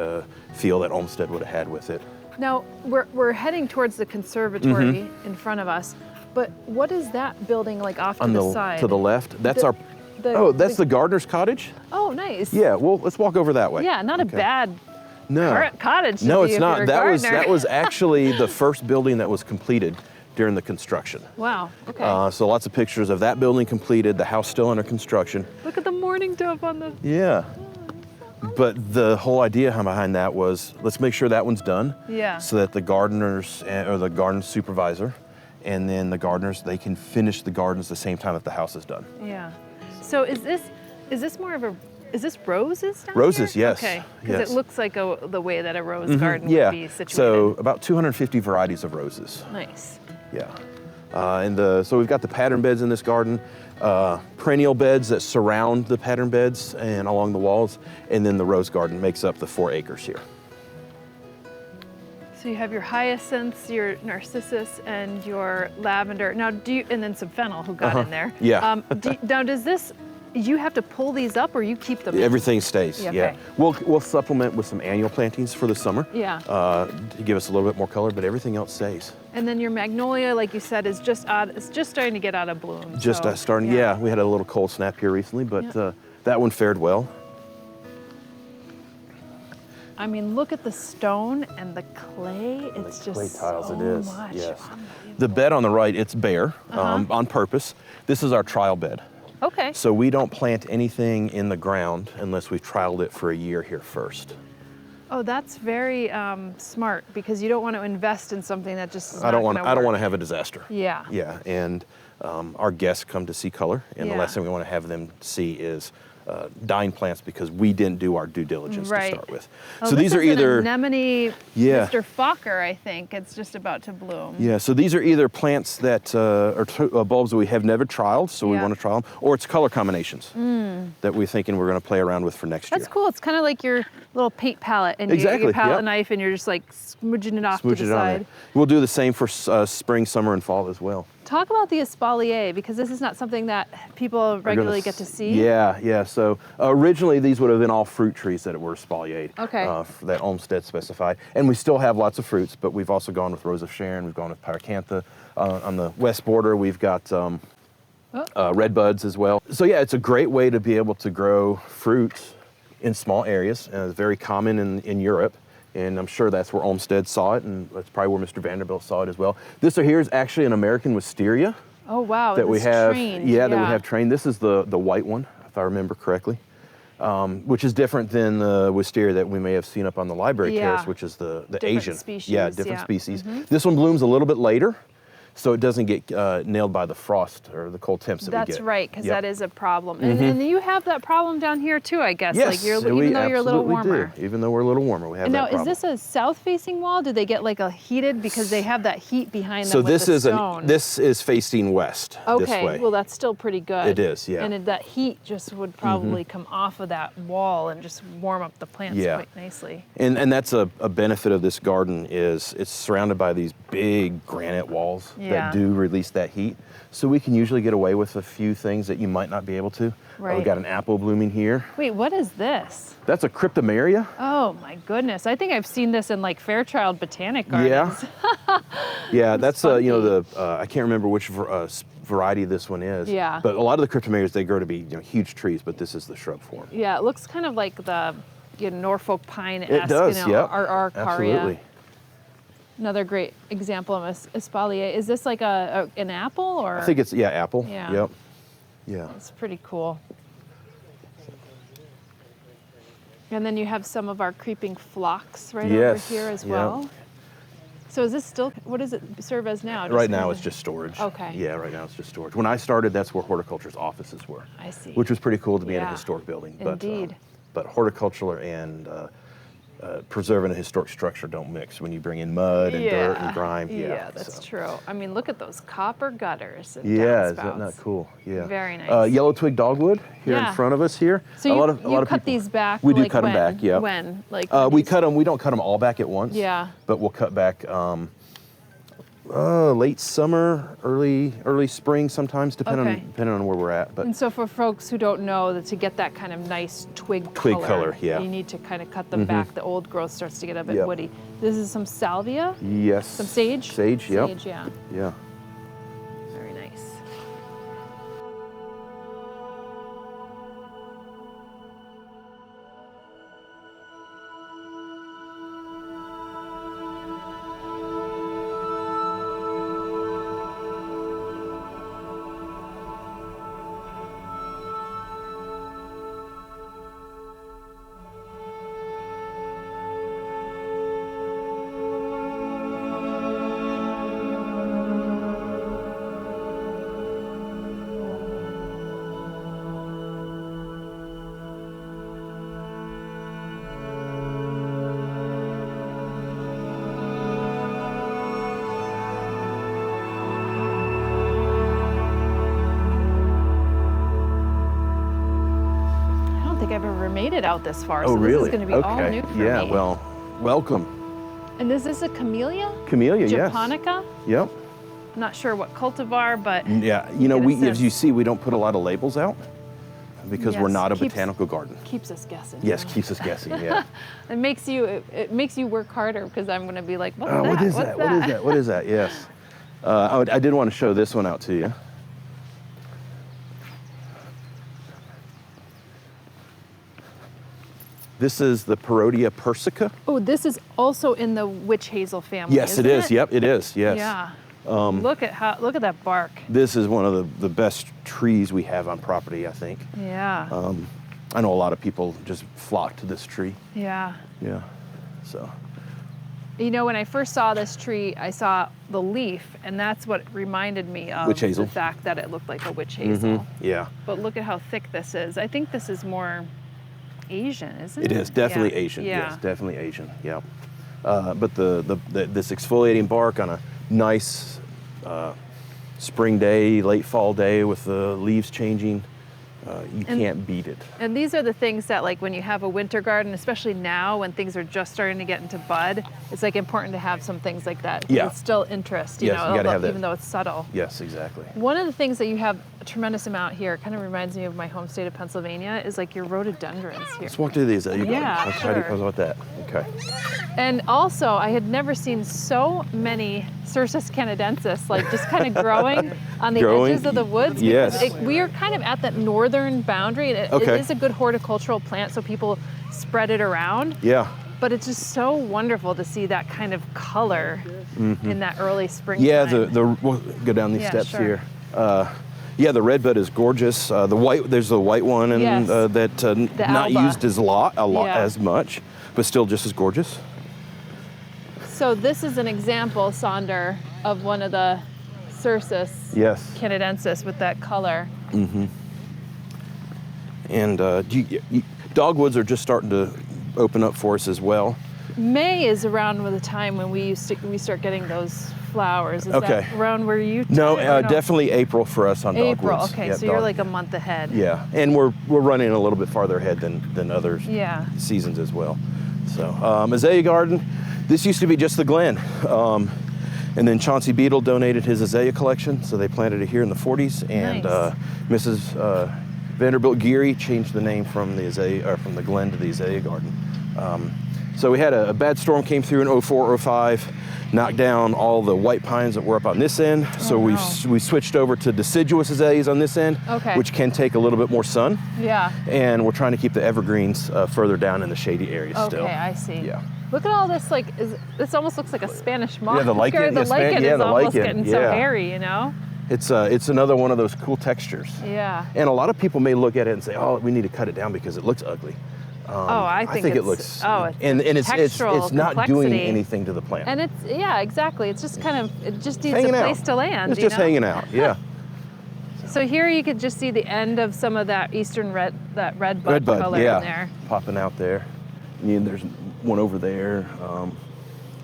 feel that Olmsted would have had with it. Now, we're heading towards the conservatory in front of us, but what is that building like off to the side? To the left? That's that's the gardener's cottage? Oh, nice. Yeah, well, let's walk over that way. Yeah, not a bad cottage. No, it's not. That was actually the first building that was completed during the construction. Wow, okay. So lots of pictures of that building completed, the house still under construction. Look at the mourning dove on the... Yeah. But the whole idea behind that was, let's make sure that one's done. Yeah. So that the gardeners, or the garden supervisor, and then the gardeners, they can finish the gardens the same time that the house is done. Yeah. So is this more of a... Is this roses down Roses, here? yes. Okay, because it looks like the way that a rose garden yeah. would be situated. So about 250 varieties of roses. Nice. Yeah. So we've got the pattern beds in this garden, perennial beds that surround the pattern beds and along the walls, and then the rose garden makes up the 4 acres here. So you have your hyacinths, your narcissus, and your lavender. Now, and then some fennel who got in there. Yeah. Now, does this, you have to pull these up, or you keep them? Everything stays. Yeah. Yeah. Okay. We'll supplement with some annual plantings for the summer. Yeah. To give us a little bit more color, but everything else stays. And then your magnolia, like you said, is just it's just starting to get out of bloom. Just starting. Yeah. We had a little cold snap here recently, but that one fared well. I mean, look at the stone and the clay. It's the just clay tiles, so it is. much. Yes. The bed on the right, it's bare on purpose. This is our trial bed. Okay. So we don't plant anything in the ground unless we've trialed it for a year here first. Oh, that's very smart, because you don't want to invest in something that just is I don't not want to have a disaster. Yeah. Yeah, and our guests come to see color, and the last thing we want to have them see is dying plants because we didn't do our due diligence to start with. Oh, so these are either an anemone, Mr. Fokker, I think. It's just about to bloom. Yeah, so these are either plants that are bulbs that we have never trialed, so we want to trial them, or it's color combinations that we're thinking we're going to play around with for next year. That's cool. It's kind of like your little paint palette, and your palette knife, and you're just like smudging it off to the side. We'll do the same for spring, summer, and fall as well. Talk about the espalier, because this is not something that people regularly get to see. Yeah. So originally these would have been all fruit trees that were espaliered. Okay. That Olmsted specified. And we still have lots of fruits, but we've also gone with Rose of Sharon, we've gone with pyracantha. On the west border, we've got redbuds as well. So yeah, it's a great way to be able to grow fruit in small areas. It's very common in Europe. And I'm sure that's where Olmsted saw it, and that's probably where Mr. Vanderbilt saw it as well. This here is actually an American wisteria. Oh wow! That we have trained. that we have trained. This is the white one, if I remember correctly, which is different than the wisteria that we may have seen up on the library terrace, which is the Asian. Species. Yeah, different species. This one blooms a little bit later, so it doesn't get nailed by the frost or the cold temps that we get. That's right, because that is a problem. And you have that problem down here too, I guess. Yes, even though you're a little warmer. Do. Even though we're a little warmer, we have that problem. Now, is this a south-facing wall? Do they get like a heated, because they have that heat behind them with the stone? This is facing west. Okay, this way. well that's still pretty good. It is, yeah. And that heat just would probably come off of that wall and just warm up the plants quite nicely. And that's a benefit of this garden is it's surrounded by these big granite walls that do release that heat. So we can usually get away with a few things that you might not be able to. Right. We've got an apple blooming here. Wait, what is this? That's a cryptomeria. Oh my goodness. I think I've seen this in like Fairchild Botanic Gardens. Yeah, that's I can't remember which variety this one is. Yeah. But a lot of the cryptomerias, they grow to be huge trees, but this is the shrub form. Yeah, it looks kind of like the Norfolk pine-esque, it does, Arcaria. Absolutely. Another great example of espalier. Is this like an apple, or? I think it's apple. Yeah. Yep. Yeah. It's pretty cool. And then you have some of our creeping phlox right over here as well. So is this still, what does it serve as now? Right now it's just storage. Okay. Yeah, right now it's just storage. When I started, that's where horticulture's offices were. I see. Which was pretty cool to be in a historic building. Indeed. But horticulture and preserving a historic structure don't mix when you bring in mud and dirt and grime. Yeah, that's true. I mean, look at those copper gutters and is that not cool? Yeah. Very nice. Yellow twig dogwood here in front of us here. So you cut these back. We do cut them back. Yeah. When? Like we cut them. We don't cut them all back at once. Yeah. But we'll cut back late summer, early spring sometimes, depending on where we're at. But and so for folks who don't know, that to get that kind of nice twig color, you need to kind of cut them back. The old growth starts to get a bit woody. This is some salvia. Yes. Some sage. Sage. Yep. Sage. Yeah. Yeah. Very nice. think I've ever made it out this far. Oh, so really? This is going to be all new for me. Yeah, well, welcome. And is this a camellia? Camellia, yes. Japonica? Yep. I'm not sure what cultivar, but yeah, as you see, we don't put a lot of labels out because we're not a botanical garden. Keeps us guessing. Yes, keeps us guessing. Yeah. It makes you work harder because I'm going to be like, what's that? What is that? What is that? What is that? Yes. I did want to show this one out to you. This is the Parodia persica. Oh, this is also in the witch hazel family. Yes, it is. Yep, it is. Yes. Yeah. Look at that bark. This is one of the best trees we have on property, I think. Yeah. I know a lot of people just flock to this tree. Yeah. Yeah. So. You know, when I first saw this tree, I saw the leaf, and that's what reminded me of witch hazel. The fact that it looked like a witch hazel. Mm-hmm. Yeah. But look at how thick this is. I think this is more Asian, isn't it? It is definitely Asian. Yeah. Yes, definitely Asian. Yeah. But this exfoliating bark on a nice spring day, late fall day with the leaves changing, you can't beat it. And these are the things that, like, when you have a winter garden, especially now when things are just starting to get into bud, it's like important to have some things like that. Yeah. It's still interest, you yes, know, you gotta have that. Even though it's subtle. Yes, exactly. One of the things that you have a tremendous amount here, kind of reminds me of my home state of Pennsylvania, is like your rhododendrons here. Let's walk through these. Yeah, sure. How about that? Okay. And also, I had never seen so many Cercis canadensis, like just kind of growing on the edges of the woods. Yes. We are kind of at that northern boundary. And it is a good horticultural plant, so people spread it around. Yeah. But it's just so wonderful to see that kind of color in that early spring. Yeah, we'll go down these steps here. Yeah, the redbud is gorgeous. There's the white one, and that not used as as much, but still just as gorgeous. So this is an example, Sonder, of one of the Cercis canadensis with that color. Mm-hmm. And dogwoods are just starting to open up for us as well. May is around the time when we start getting those flowers. Is that around where you? No, definitely April for us on dogwoods. April. Okay, so you're like a month ahead. Yeah, and we're running a little bit farther ahead than other seasons as well. So azalea garden. This used to be just the Glen, and then Chauncey Beadle donated his azalea collection, so they planted it here in the 40s. And Mrs. Vanderbilt Geary changed the name from the Glen to the azalea garden. So we had a bad storm came through in 04, 05, knocked down all the white pines that were up on this end. So we switched over to deciduous azaleas on this end, which can take a little bit more sun. Yeah. And we're trying to keep the evergreens further down in the shady areas still. Okay, I see. Yeah. Look at all this, this almost looks like a Spanish moss. Yeah, the lichen. The lichen is almost getting so hairy, you know? It's another one of those cool textures. Yeah. And a lot of people may look at it and say, oh, we need to cut it down because it looks ugly. I think it looks. it's not doing anything to the plant. And exactly. It's just it just needs a place to land. It's just hanging out. Yeah. So here you could just see the end of some of that eastern redbud color in there. Popping out there. And there's one over there.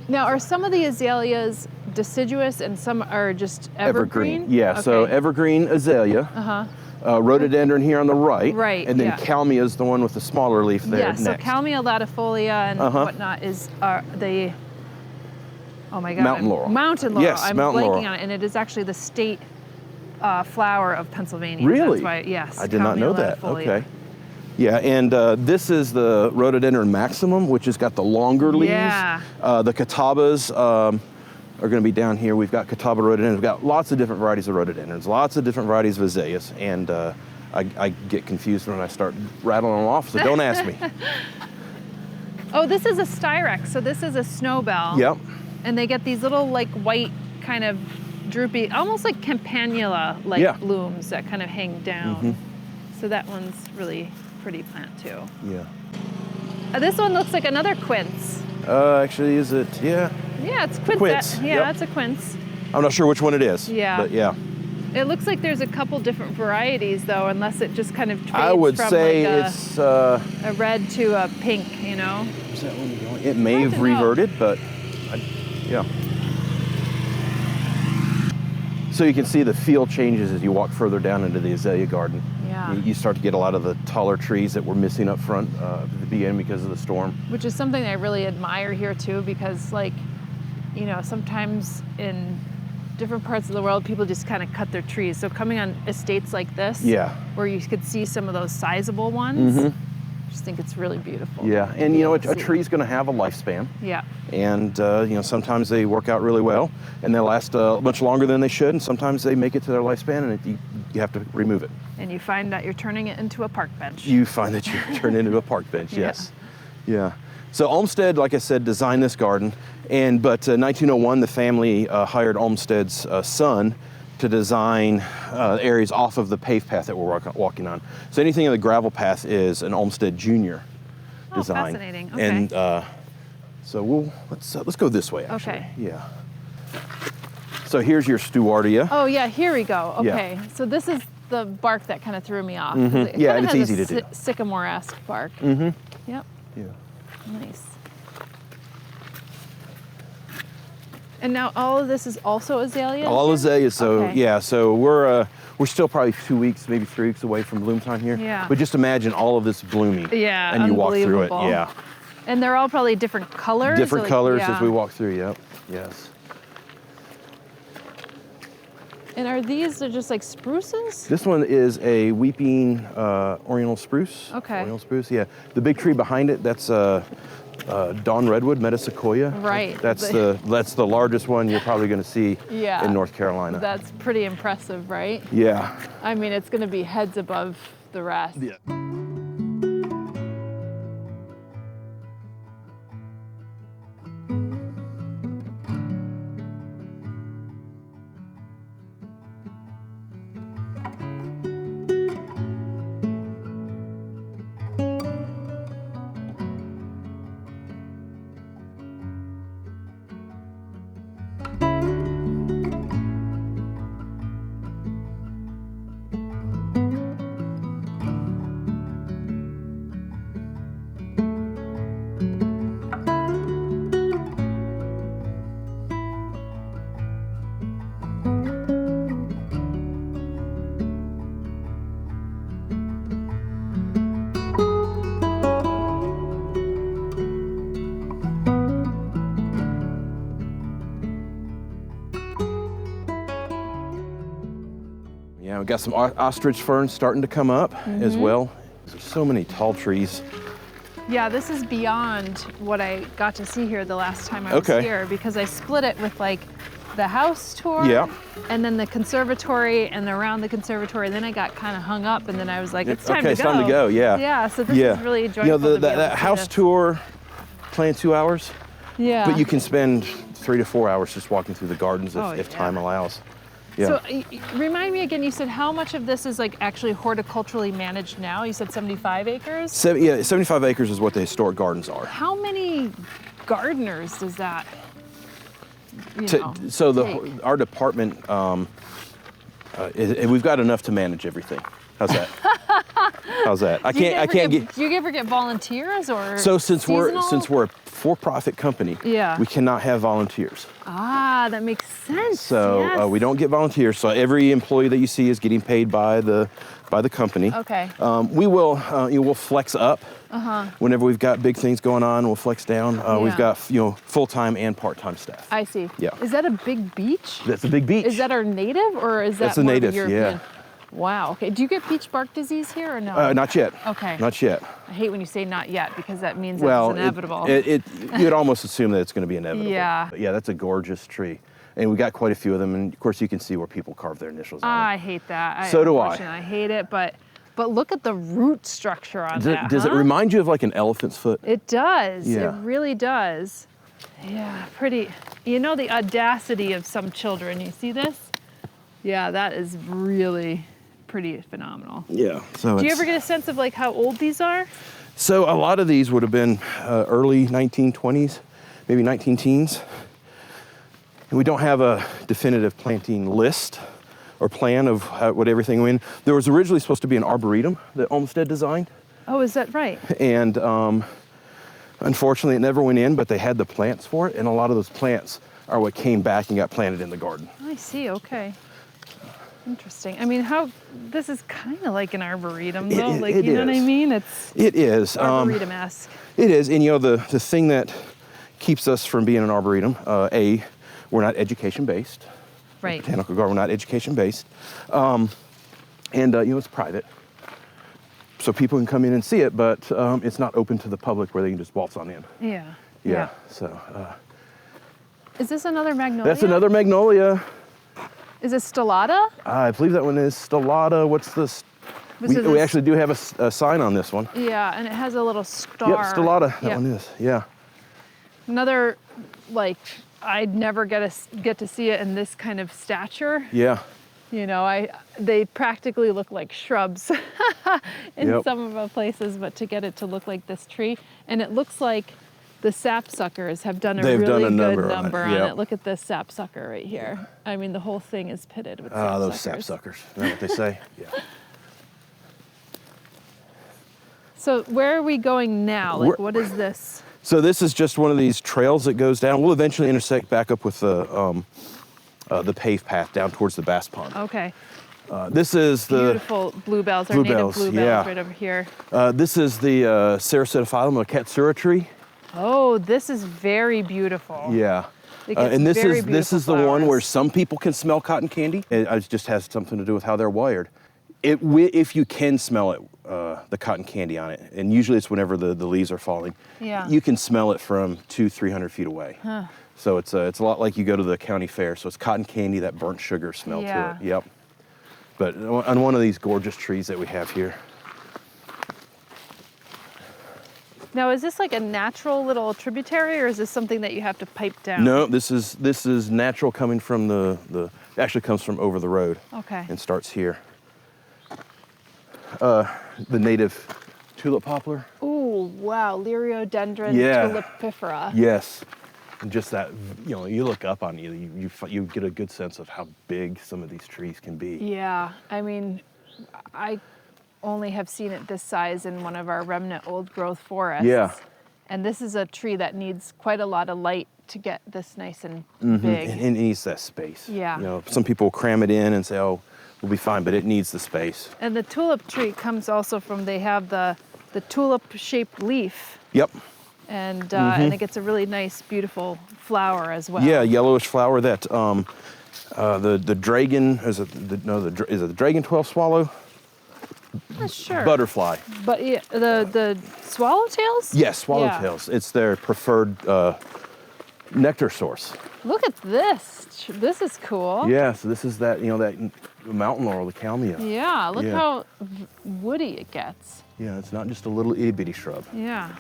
Now, are some of the azaleas deciduous and some are just evergreen? Yeah. Okay. So evergreen azalea. Rhododendron here on the right. Right. And then Kalmia is the one with the smaller leaf there. Yeah. So Kalmia latifolia and whatnot is the. Oh my God. Mountain laurel. Mountain laurel. Yes, I'm mountain blanking laurel. on it, and it is actually the state flower of Pennsylvania. Really? That's why. Yes. I did not know that. Okay. Yeah, and this is the rhododendron maximum, which has got the longer leaves. Yeah. The catabas are going to be down here. We've got cataba rhododendrons. We've got lots of different varieties of rhododendrons, lots of different varieties of azaleas, and I get confused when I start rattling them off, so don't ask me. Oh, this is a styrex, so this is a snowbell. Yep. And they get these little like white kind of droopy, almost like campanula-like blooms that kind of hang down. Mm-hmm. So that one's really pretty plant too. Yeah. This one looks like another quince. Actually, is it? Yeah. Yeah, it's quince. It's a quince. I'm not sure which one it is. Yeah. But yeah. It looks like there's a couple different varieties though, unless it just kind of trades I would from say like it's a red to a pink, you know? Is that one going? It may have reverted, but yeah. So you can see the feel changes as you walk further down into the azalea garden. Yeah. You start to get a lot of the taller trees that were missing up front at the beginning because of the storm. Which is something I really admire here too, because like, you know, sometimes in different parts of the world, people just kind of cut their trees. So coming on estates like this, where you could see some of those sizable ones, I just think it's really beautiful. Yeah, and you know, a tree's going to have a lifespan. Yeah. And you know, sometimes they work out really well, and they last much longer than they should, and sometimes they make it to their lifespan, and you have to remove it. And you find that you're turning it into a park bench. You find that you're turning it into a park bench, yes. Yeah. So Olmsted, like I said, designed this garden, but 1901, the family hired Olmsted's son to design areas off of the paved path that we're walking on. So anything in the gravel path is an Olmsted Jr. design. Fascinating. Okay. And so let's go this way. Actually. Okay. Yeah. So here's your Stewartia. Oh yeah, here we go. Okay. Yeah. So this is the bark that kind of threw me off. Yeah, and it's easy to do. Sycamore-esque bark. Yep. Yeah. Nice. And now all of this is also azalea? All azalea. So yeah, so we're still probably 2 weeks, maybe 3 weeks away from bloom time here. Yeah. But just imagine all of this blooming. Yeah. And you walk through it. Yeah. And they're all probably different colors? Different colors as we walk through, yep. Yes. And are these just like spruces? This one is a weeping oriental spruce. Okay. Oriental spruce, yeah. The big tree behind it, that's dawn redwood, metasequoia. Right. That's the largest one you're probably going to see in North Carolina. That's pretty impressive, right? Yeah. I mean, it's going to be heads above the rest. Yeah. Yeah, we've got some ostrich ferns starting to come up as well. There's so many tall trees. Yeah, this is beyond what I got to see here the last time I was here, because I split it with like the house tour and then the conservatory and around the conservatory. Then I got kind of hung up, and then I was like, it's time to go. It's time to go, yeah. Yeah, so this is really joyful. You know, that house tour, plan 2 hours. Yeah. But you can spend 3 to 4 hours just walking through the gardens if time allows. Yeah. So remind me again, you said how much of this is like actually horticulturally managed now? You said 75 acres? Yeah, 75 acres is what the historic gardens are. How many gardeners does that, our department, we've got enough to manage everything. How's that? How's that? Do you ever get volunteers or So since seasonal? we're a for-profit company, we cannot have volunteers. Ah, that makes sense. So we don't get volunteers. So every employee that you see is getting paid by the company. Okay. We'll flex up whenever we've got big things going on. We'll flex down. We've got full-time and part-time staff. I see. Yeah. Is that a big beach? That's a big beach. Is that our native or is that That's a more native? of a European? Yeah. Wow. Okay. Do you get beach bark disease here or no? Not yet. Okay. Not yet. I hate when you say not yet because that means it's inevitable. You'd almost assume that it's going to be inevitable. Yeah. But yeah, that's a gorgeous tree. And we got quite a few of them. And of course, you can see where people carve their initials on it. I hate that. So do I. I hate it, but look at the root structure on that. Does it remind you of like an elephant's foot? It does. Yeah. It really does. Yeah, pretty. You know the audacity of some children. You see this? Yeah, that is really pretty phenomenal. Yeah. So do you ever get a sense of like how old these are? So a lot of these would have been early 1920s, maybe 19-teens. And we don't have a definitive planting list or plan of what everything went. There was originally supposed to be an arboretum that Olmsted designed. Oh, is that right? And unfortunately, it never went in, but they had the plants for it, and a lot of those plants are what came back and got planted in the garden. I see. Okay. Interesting. I mean, this is kind of like an arboretum, though. Like, it you know is. what I mean? It is. Arboretum-esque. It is. And, you know, the thing that keeps us from being an arboretum, we're not education-based. Right. Botanical garden, we're not education-based. And, you know, it's private. So people can come in and see it, but it's not open to the public where they can just waltz on in. Yeah. So. Is this another magnolia? That's another magnolia. Is it stellata? I believe that one is stellata. What's this? We actually do have a sign on this one. Yeah, and it has a little star. Yep, stellata. That one is. Yeah. Another, like, I'd never get to see it in this kind of stature. Yeah. You know, they practically look like shrubs in some of the places, but to get it to look like this tree, and it looks like the sapsuckers have done a really good number on it. Look at this sapsucker right here. I mean, the whole thing is pitted with sapsuckers. Those sapsuckers. Is that what they say? Yeah. So where are we going now? Like, what is this? So this is just one of these trails that goes down. We'll eventually intersect back up with the paved path down towards the bass pond. Okay. This is the beautiful bluebells, our native bluebells right over here. This is the Saracetophyllum, a katsura tree. Oh, this is very beautiful. Yeah. And this is the one where some people can smell cotton candy. It just has something to do with how they're wired. If you can smell it, the cotton candy on it, and usually it's whenever the leaves are falling, you can smell it from 200-300 feet away. Huh. So it's a lot like you go to the county fair. So it's cotton candy, that burnt sugar smell to it. Yep. But on one of these gorgeous trees that we have here. Now, is this like a natural little tributary, or is this something that you have to pipe down? No, this is natural, coming from actually comes from over the road. Okay. And starts here. The native tulip poplar. Ooh, wow, Liriodendron tulipifera. Yes. And just that, you know, you look up on you get a good sense of how big some of these trees can be. Yeah, I mean, I only have seen it this size in one of our remnant old growth forests. Yeah. And this is a tree that needs quite a lot of light to get this nice and big. And it needs that space. Yeah. You know, some people cram it in and say, oh, we'll be fine, but it needs the space. And the tulip tree comes also from, they have the tulip-shaped leaf. Yep. And and it gets a really nice, beautiful flower as well. Yeah, yellowish flower. That the dragon is it the dragon 12 swallow? Not sure. Butterfly. But yeah, the swallowtails? Yes, swallowtails. It's their preferred nectar source. Look at this. This is cool. Yeah, so this is that mountain laurel, the kalmia. Yeah, look how woody it gets. Yeah, it's not just a little itty bitty shrub. Yeah.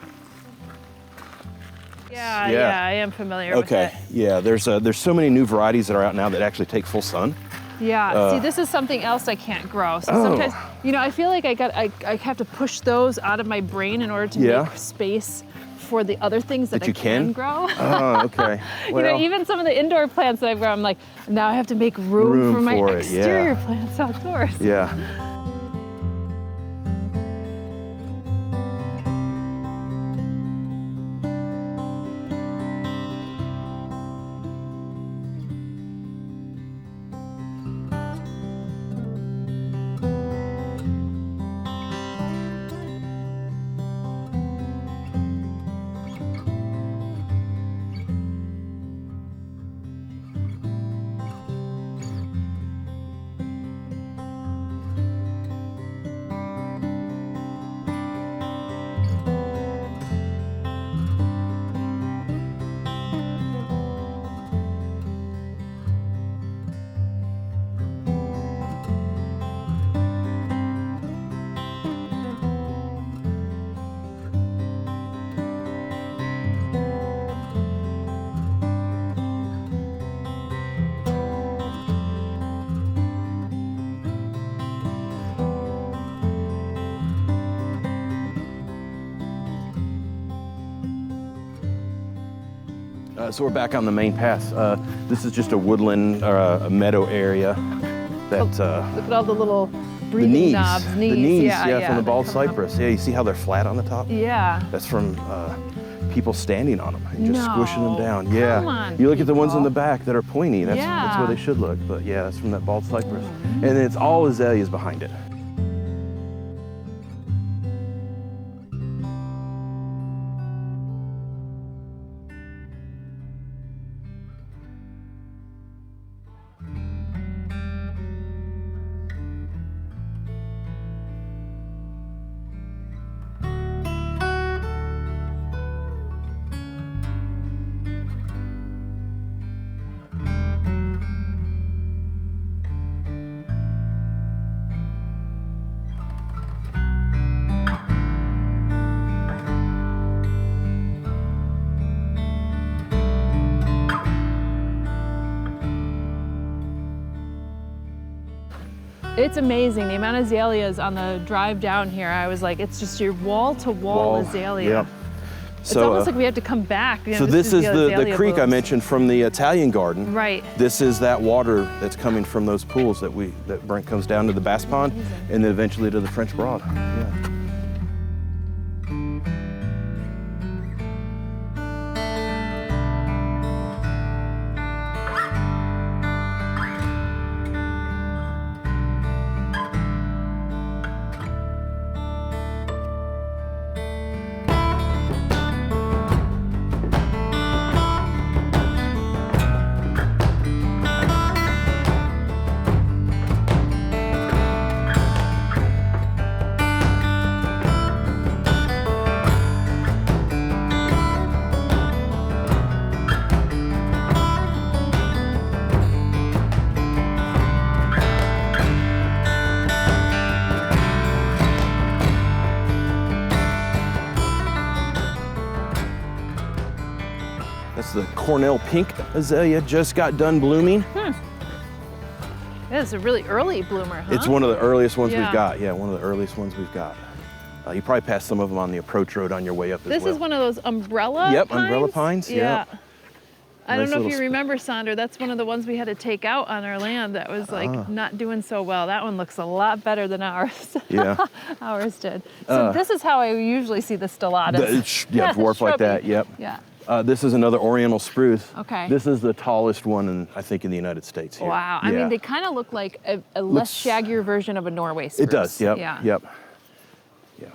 Yeah, I am familiar with it. Okay, yeah, there's so many new varieties that are out now that actually take full sun. Yeah, see, this is something else I can't grow. So sometimes, you know, I feel like I have to push those out of my brain in order to make space for the other things that I can grow. Oh, okay. Well, you know, even some of the indoor plants that I've grown, I'm like, now I have to make room for my exterior plants outdoors. Yeah. So we're back on the main path. This is just a woodland, a meadow area. That look at all the little breathing knobs. The knees, from the bald cypress. Yeah, you see how they're flat on the top? Yeah. That's from people standing on them and just squishing them down. Yeah. Come on, you look at the ones in the back that are pointy. That's Yeah. where they should look. But yeah, that's from that bald cypress. And it's all azaleas behind it. It's amazing the amount of azaleas on the drive down here. I was like, it's just your wall-to-wall azalea. Yep. It's almost like we have to come back. You know, so this is the creek blooms. I mentioned from the Italian garden. Right. This is that water that's coming from those pools that Brent comes down to the Bass Pond and then eventually to the French Broad. Yeah. That's the Cornell Pink azalea, just got done blooming. Yeah, it's a really early bloomer, huh? It's one of the earliest ones we've got. Yeah, one of the earliest ones we've got. You probably passed some of them on the approach road on your way up as well. This is one of those umbrella Yep, pines? umbrella pines, Yeah. I don't Nice know if little you remember, Sandra, that's one of the ones we had to take out on our land that was like not doing so well. That one looks a lot better than ours. Yeah. Ours did. So this is how I usually see the stellatus. Yeah, dwarf like that, yep. Yeah. This is another oriental spruce. Okay. This is the tallest one, I think, in the United States here. Wow. I mean, they kind of look like a less shaggier version of a Norway spruce. It does, yep, Yeah. yep. Yeah.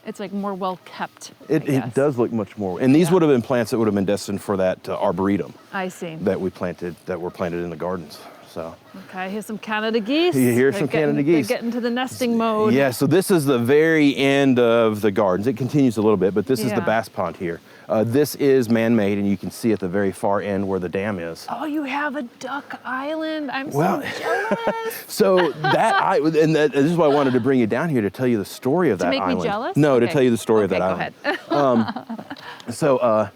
It's like more well kept. It does look much more. And these would have been plants that would have been destined for that arboretum. I see. That were planted in the gardens. So. Okay, here's some Canada geese. You hear some Canada geese. They're getting to the nesting mode. Yeah, so this is the very end of the gardens. It continues a little bit, but this is the Bass Pond here. This is man-made, and you can see at the very far end where the dam is. Oh, you have a duck island. I'm so jealous. So this is why I wanted to bring you down here to tell you the story of that island. To make me jealous? No, okay. to tell you the story of that island. Go ahead.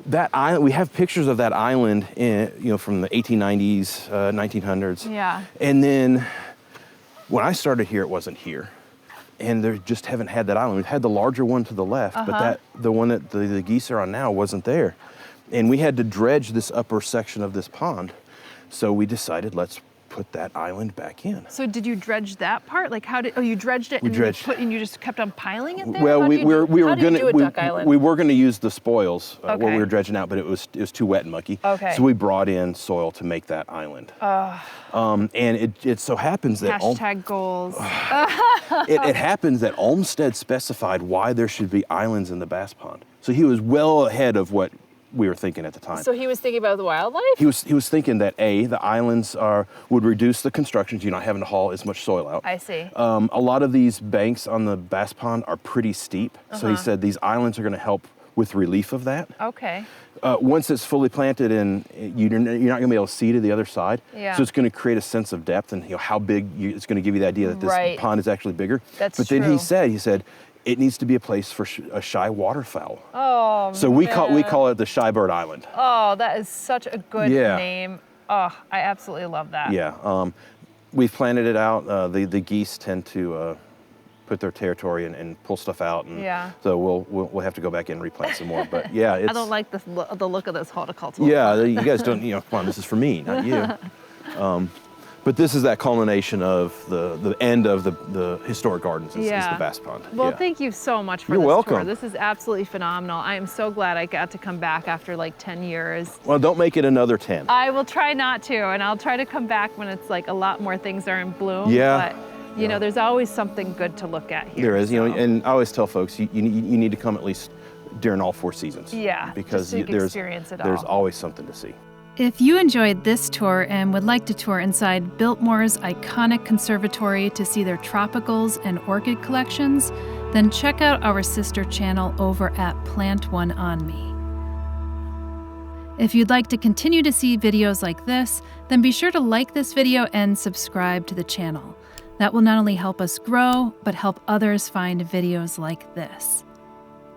That island, we have pictures of that island from the 1890s, 1900s. Yeah. And then when I started here, it wasn't here. And they just haven't had that island. We've had the larger one to the left, but the one that the geese are on now wasn't there. And we had to dredge this upper section of this pond. So we decided, let's put that island back in. So did you dredge that part? Like you dredged it and you just kept on piling it there? Well, we were going to use the spoils Okay. where we were dredging out, but it was too wet and mucky. Okay. So we brought in soil to make that island. And it so happens that goals. it happens that Olmsted specified why there should be islands in the Bass Pond. So he was well ahead of what we were thinking at the time. So he was thinking about the wildlife? He was thinking that the islands would reduce the constructions, you're not having to haul as much soil out. I see. A lot of these banks on the Bass Pond are pretty steep, so he said these islands are going to help with relief of that. Okay. Once it's fully planted and you're not going to be able to see to the other side, Yeah. so it's going to create a sense of depth and how big it's going to give you the idea that this pond is actually bigger. That's but then he said it needs to be a place for a shy waterfowl. Oh, so we call it the Shy Bird Island. Oh, that is such a good name. Oh, I absolutely love that. Yeah, we've planted it out. The geese tend to put their territory and pull stuff out, and so we'll have to go back in and replant some more. But yeah, I don't like the look of this horticulture. Yeah, you guys don't. Come on, this is for me, not you. But this is that culmination of the end of the historic gardens is the Bass Pond. Well, thank you so much for You're this welcome. tour. This is absolutely phenomenal. I am so glad I got to come back after like 10 years. Well, don't make it another 10. I will try not to, and I'll try to come back when it's like a lot more things are in bloom. Yeah. But, you know, there's always something good to look at here. There is, you know, and I always tell folks, you need to come at least during all 4 seasons. Yeah, because just so you can experience it all. There's always something to see. If you enjoyed this tour and would like to tour inside Biltmore's iconic conservatory to see their tropicals and orchid collections, then check out our sister channel over at Plant One on Me. If you'd like to continue to see videos like this, then be sure to like this video and subscribe to the channel. That will not only help us grow, but help others find videos like this.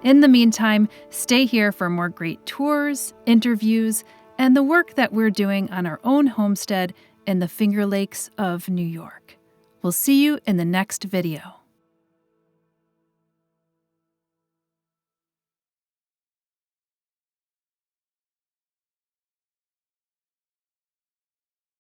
In the meantime, stay here for more great tours, interviews, and the work that we're doing on our own homestead in the Finger Lakes of New York. We'll see you in the next video.